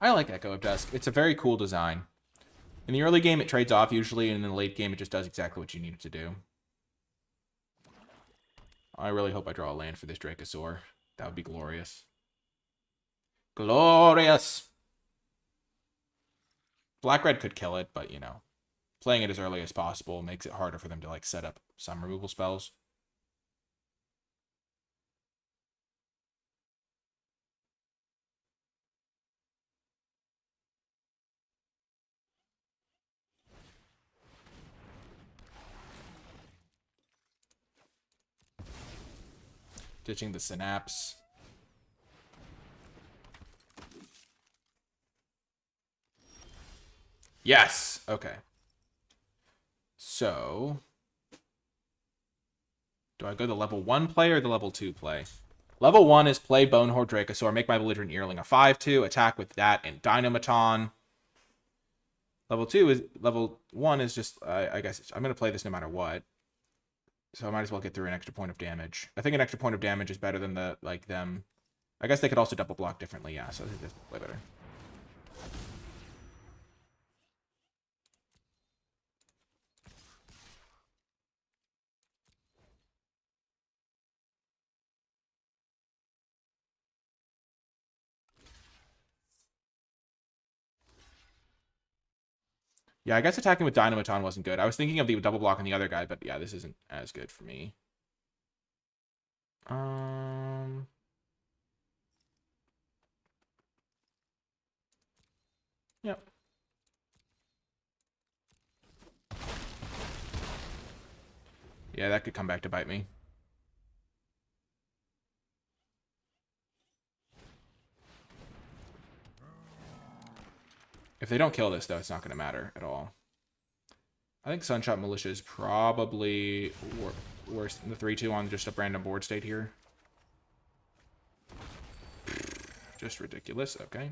I like Echo of Dusk. It's a very cool design. In the early game, it trades off usually, and in the late game, it just does exactly what you need it to do. I really hope I draw a land for this Dracosaur. That would be glorious. Glorious! Black-red could kill it, but, you know, playing it as early as possible makes it harder for them to, like, set up some removal spells. Ditching the Synapse. Yes! Okay. So, do I go the level 1 play or the level 2 play? Level 1 is play Bonehorde Dracosaur, make my Belligerent Earling a 5/2, attack with that and Dynamaton. Level 1 is just, I guess, I'm going to play this no matter what. So I might as well get through an extra point of damage. I think an extra point of damage is better than them. I guess they could also double block differently, yeah, so I think this will play better. Yeah, I guess attacking with Dynamaton wasn't good. I was thinking of the double block on the other guy, but yeah, this isn't as good for me. Yep. Yeah, that could come back to bite me. If they don't kill this, though, it's not going to matter at all. I think Sunshot Militia is probably worse than the 3-2 on just a random board state here. Just ridiculous. Okay.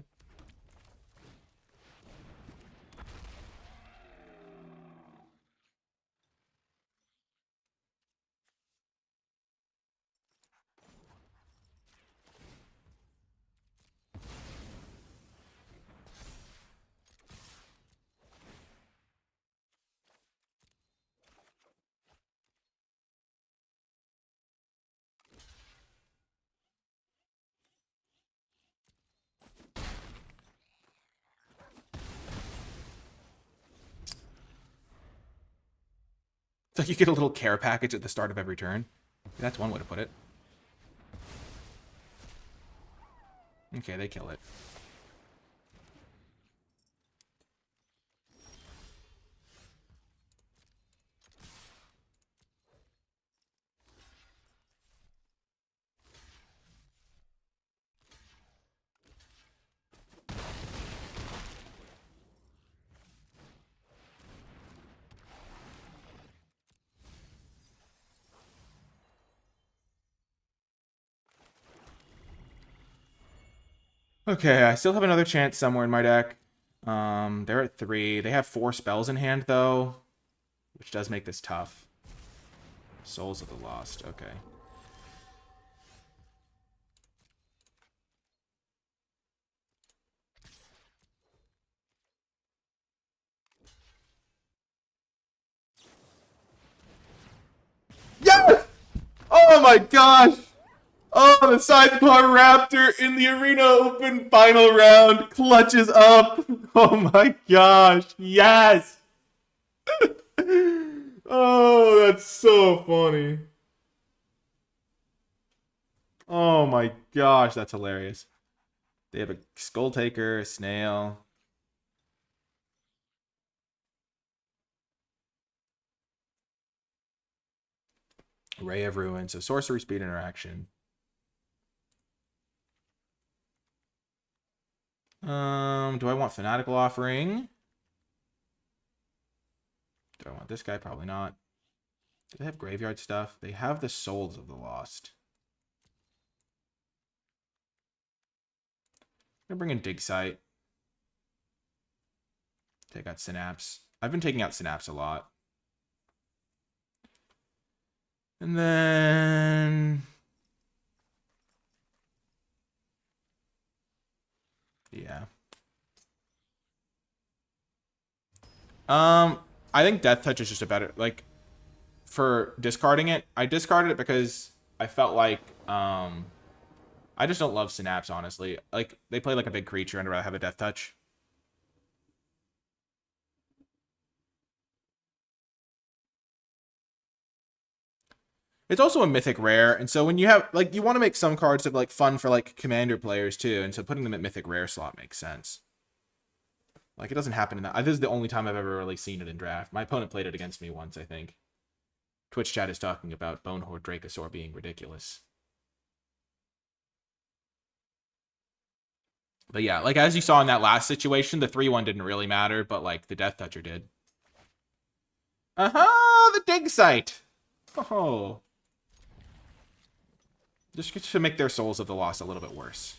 It's like you get a little care package at the start of every turn. That's one way to put it. Okay, they kill it. Okay, I still have another chance somewhere in my deck. They're at 3. They have 4 spells in hand, though, which does make this tough. Souls of the Lost. Okay. Yes! Oh my gosh! Oh, the Sidecar Raptor in the Arena Open final round clutches up. Oh my gosh. Yes. Oh, that's so funny. Oh my gosh, that's hilarious. They have a Skull Taker, a Snail. Ray of Ruin. So sorcery speed interaction. Do I want Fanatical Offering? Do I want this guy? Probably not. Do they have graveyard stuff? They have the Souls of the Lost. I'm gonna bring in Dig Site. Take out Synapse. I've been taking out Synapse a lot. And then... yeah. I think Death Touch is just a better, like, for discarding it. I discarded it because I felt like, I just don't love Synapse, honestly. Like, they play like a big creature and I'd rather have a Death Touch. It's also a mythic rare, and so when you have, like, you want to make some cards that are, like, fun for, like, commander players, too, and so putting them at mythic rare slot makes sense. Like, it doesn't happen in that. This is the only time I've ever really seen it in draft. My opponent played it against me once, I think. Twitch chat is talking about Bonehorde Dracosaur being ridiculous. But yeah, like, as you saw in that last situation, the 3-1 didn't really matter, but, like, the Death Toucher did. The Dig Site! Oh. Just to make their Souls of the Lost a little bit worse.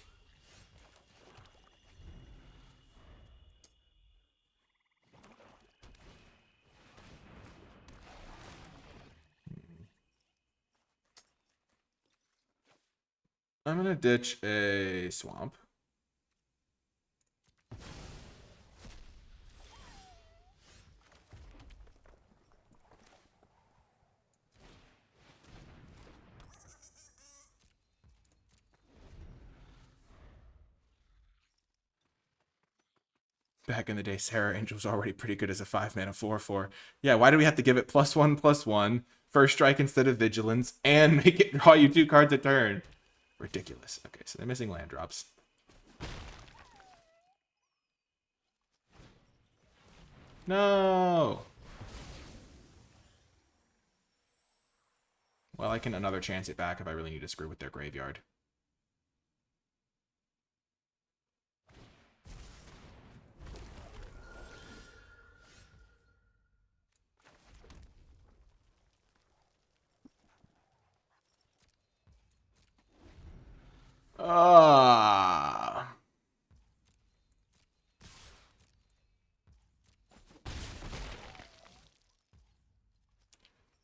I'm gonna ditch a Swamp. Back in the day, Sarah Angel was already pretty good as a 5-mana 4/4. Yeah, why do we have to give it +1/+1, first strike instead of vigilance, and make it draw you 2 cards a turn? Ridiculous. Okay, so they're missing land drops. No! Well, I can another chance it back if I really need to screw with their graveyard.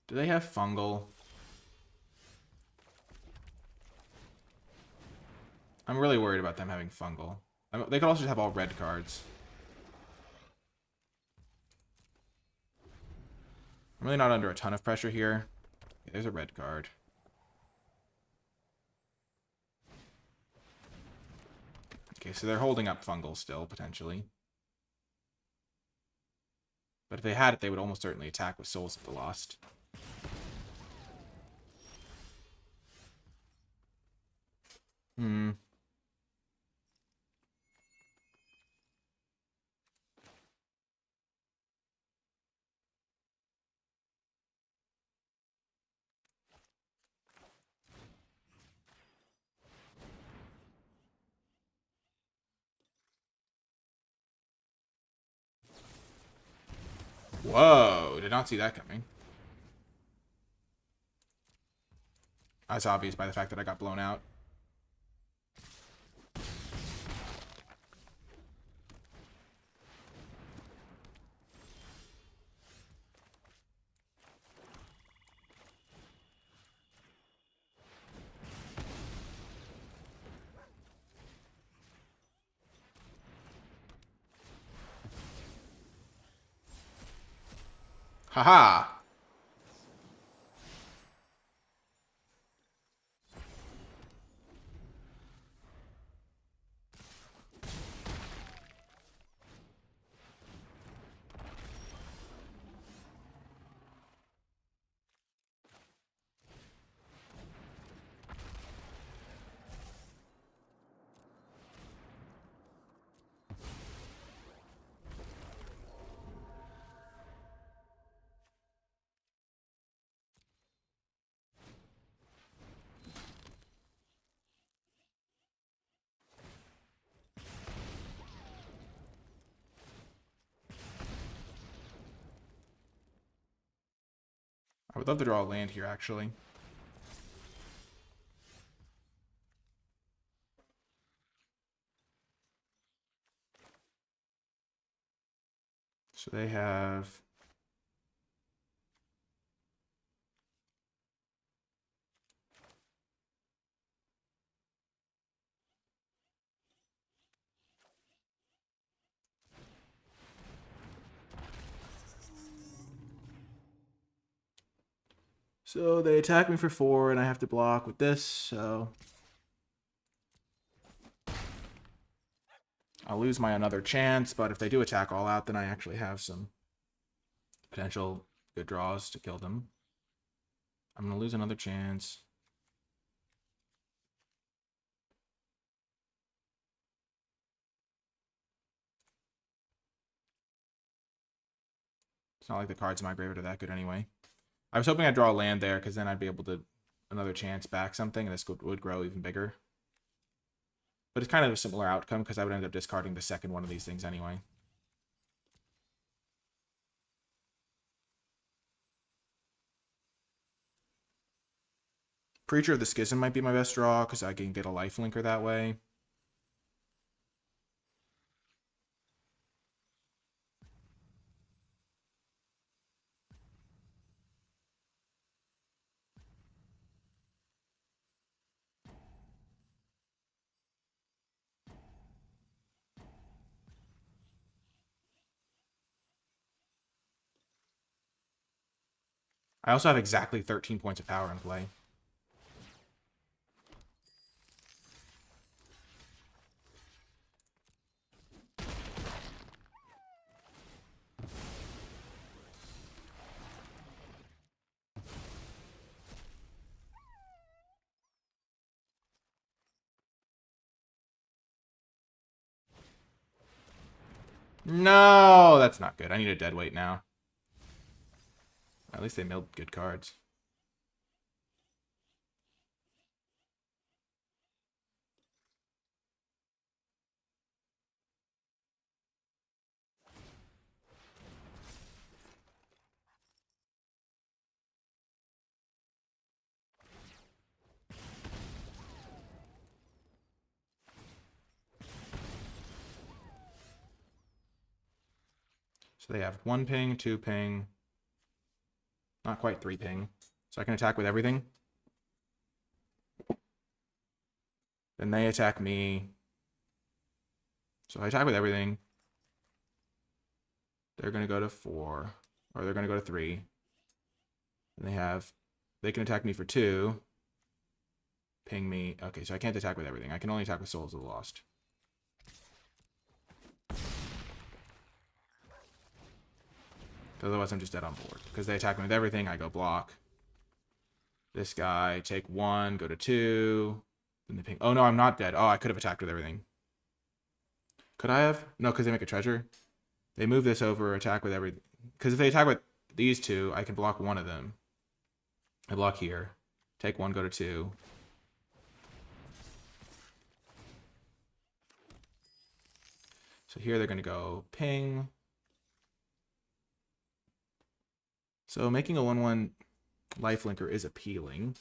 Do they have Fungal? I'm really worried about them having Fungal. They could also just have all red cards. I'm really not under a ton of pressure here. Okay, there's a red card. Okay, so they're holding up Fungal still, potentially. But if they had it, they would almost certainly attack with Souls of the Lost. Whoa, did not see that coming. That's obvious by the fact that I got blown out. Haha! I would love to draw a land here, actually. So they have... So they attack me for 4, and I have to block with this, so... I'll lose my another chance, but if they do attack all out, then I actually have some potential good draws to kill them. I'm going to lose another chance. It's not like the cards in my graveyard are that good anyway. I was hoping I'd draw a land there, because then I'd be able to another chance back something, and this would grow even bigger. But it's kind of a similar outcome, because I would end up discarding the second one of these things anyway. Preacher of the Schism might be my best draw, because I can get a lifelinker that way. I also have exactly 13 points of power in play. No, that's not good. I need a dead weight now. At least they milled good cards. So they have 1 ping, 2 ping. Not quite 3 ping. So I can attack with everything. Then they attack me. So I attack with everything. They're going to go to 4. Or they're going to go to 3. And they can attack me for 2. Ping me. Okay, so I can't attack with everything. I can only attack with Souls of the Lost. Otherwise, I'm just dead on board. Because they attack me with everything, I go block. This guy, take 1, go to 2. Then they ping. Oh, no, I'm not dead. Oh, I could have attacked with everything. Could I have? No, because they make a treasure. They move this over, attack with everything. Because if they attack with these 2, I can block one of them. I block here. Take 1, go to 2. So here they're going to go ping. So making a 1/1 lifelinker is appealing.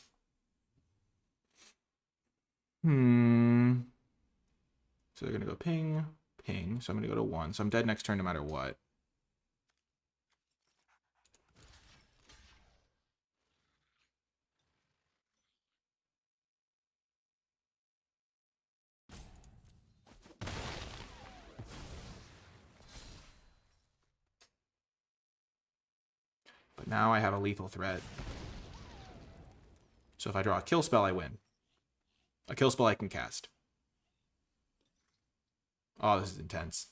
So they're going to go ping, ping. So I'm going to go to 1. So I'm dead next turn no matter what. But now I have a lethal threat. So if I draw a kill spell, I win. A kill spell I can cast. Oh, this is intense.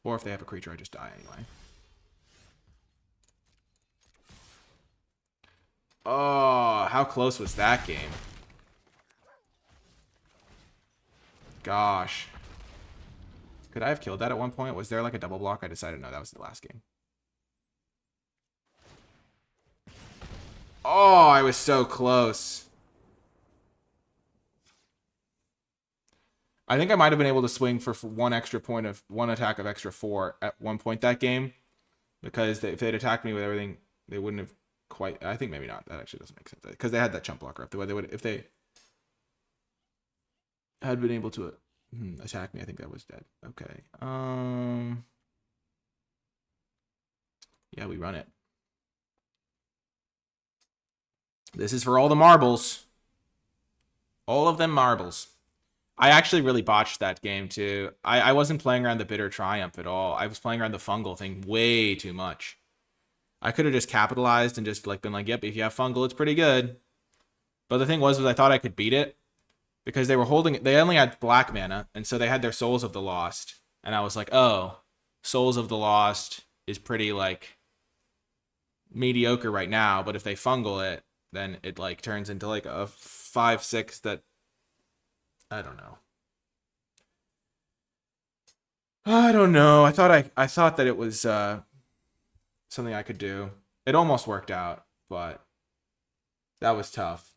Or if they have a creature, I just die anyway. Oh, how close was that game? Gosh. Could I have killed that at one point? Was there like a double block? I decided no, that was the last game. Oh, I was so close. I think I might have been able to swing for one extra point of one attack of extra 4 at one point that game. Because if they'd attacked me with everything, they wouldn't have quite... I think maybe not. That actually doesn't make sense. Because they had that chump blocker up. The way they would... If they had been able to attack me, I think that was dead. Okay. Yeah, we run it. This is for all the marbles. All of them marbles. I actually really botched that game, too. I wasn't playing around the Bitter Triumph at all. I was playing around the fungal thing way too much. I could have just capitalized and just like been like, yep, if you have fungal, it's pretty good. But the thing was I thought I could beat it. Because they were holding... They only had black mana, and so they had their Souls of the Lost. And I was like, oh, Souls of the Lost is pretty, like, mediocre right now. But if they fungal it, then it, like, turns into, like, a 5/6 that... I don't know. I don't know. I thought that it was something I could do. It almost worked out, but that was tough.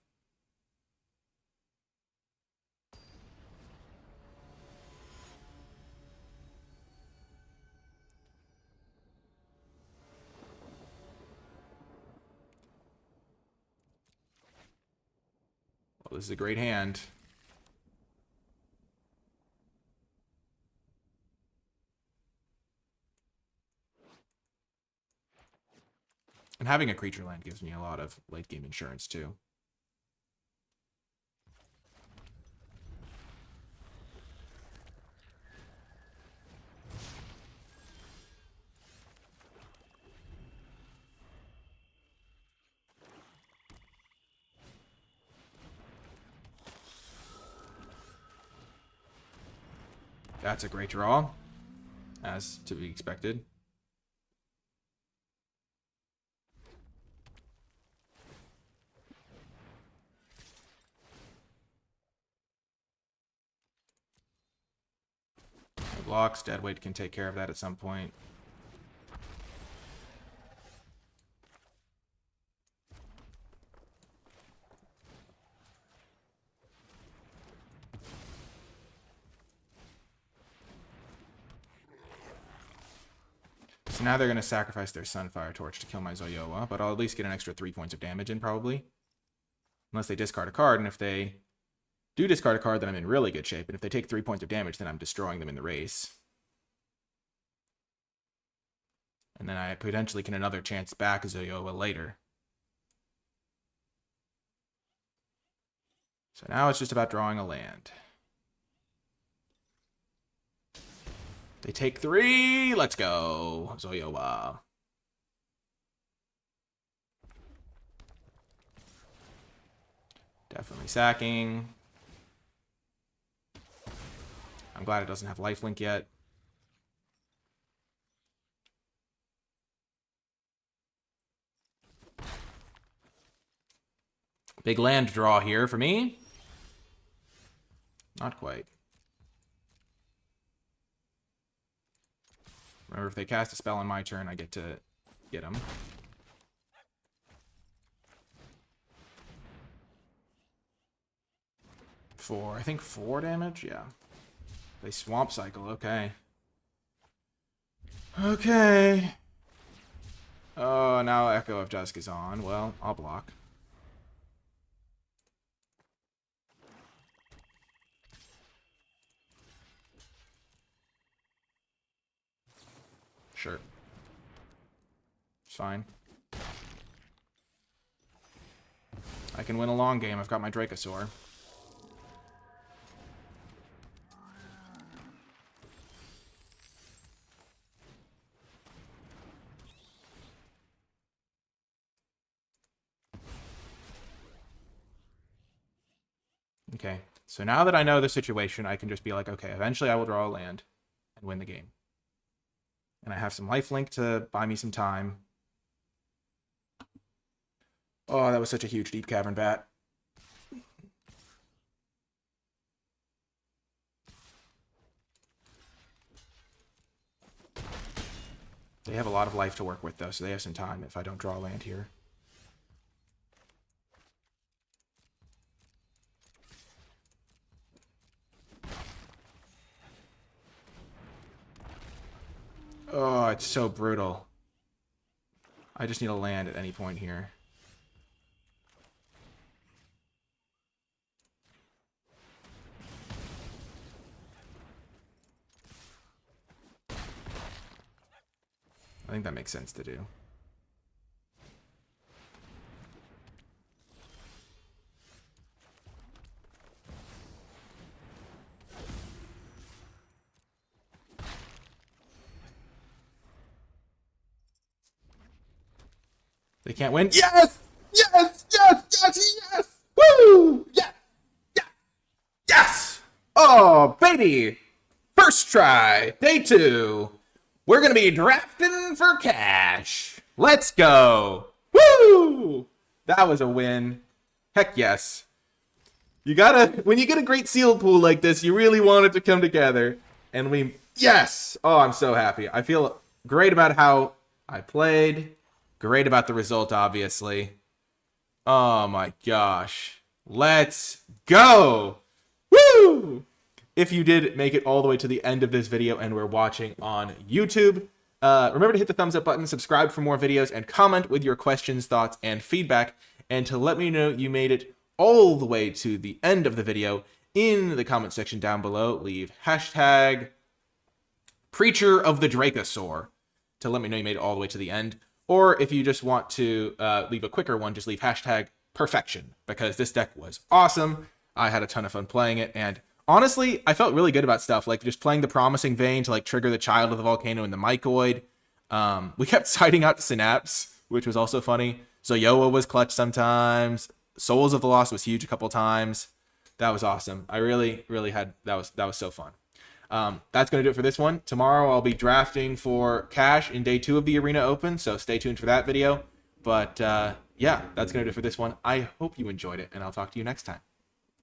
Well, this is a great hand. And having a creature land gives me a lot of late game insurance too. That's a great draw, as to be expected. Blocks, Deadweight can take care of that at some point. So now they're going to sacrifice their Sunfire Torch to kill my Zoyoa, but I'll at least get an extra 3 points of damage in, probably. Unless they discard a card, and if they do discard a card, then I'm in really good shape, and if they take 3 points of damage, then I'm destroying them in the race. And then I potentially can another chance back Zoyoa later. So now it's just about drawing a land. They take 3. Let's go. Zoyoa. Definitely sacking. I'm glad it doesn't have lifelink yet. Big land draw here for me. Not quite. Remember, if they cast a spell on my turn, I get to get them. I think 4 damage? Yeah. They swamp cycle, okay. Okay. Oh, now Echo of Dusk is on. Well, I'll block. Sure. It's fine. I can win a long game. I've got my Dracosaur. Okay, so now that I know the situation, I can just be like, okay, eventually I will draw a land and win the game. And I have some lifelink to buy me some time. Oh, that was such a huge deep cavern bat. They have a lot of life to work with, though, so they have some time if I don't draw land here. Oh, it's so brutal. I just need a land at any point here. I think that makes sense to do. They can't win. Yes! Yes! Yes! Yes! Yes! Woo! Yes! Yes! Yes! Oh, baby! First try, day 2. We're going to be drafting for cash. Let's go. Woo! That was a win. Heck yes. You gotta, when you get a great sealed pool like this, you really want it to come together. And we, yes! Oh, I'm so happy. I feel great about how I played. Great about the result, obviously. Oh my gosh. Let's go! Woo! If you did make it all the way to the end of this video and were watching on YouTube, remember to hit the thumbs up button, subscribe for more videos, and comment with your questions, thoughts, and feedback. And to let me know you made it all the way to the end of the video, in the comment section down below, leave hashtag Preacher of the Dracosaur to let me know you made it all the way to the end. Or if you just want to leave a quicker one, just leave hashtag perfection, because this deck was awesome. I had a ton of fun playing it, and honestly, I felt really good about stuff like just playing the Promising Vein to like trigger the Child of the Volcano and the Mycoid. We kept siding out Synapse, which was also funny. Zoyoa was clutch sometimes. Souls of the Lost was huge a couple times. That was awesome. I really had, that was so fun. That's going to do it for this one. Tomorrow I'll be drafting for cash in day 2 of the Arena Open, so stay tuned for that video. But yeah, that's going to do it for this one. I hope you enjoyed it, and I'll talk to you next time.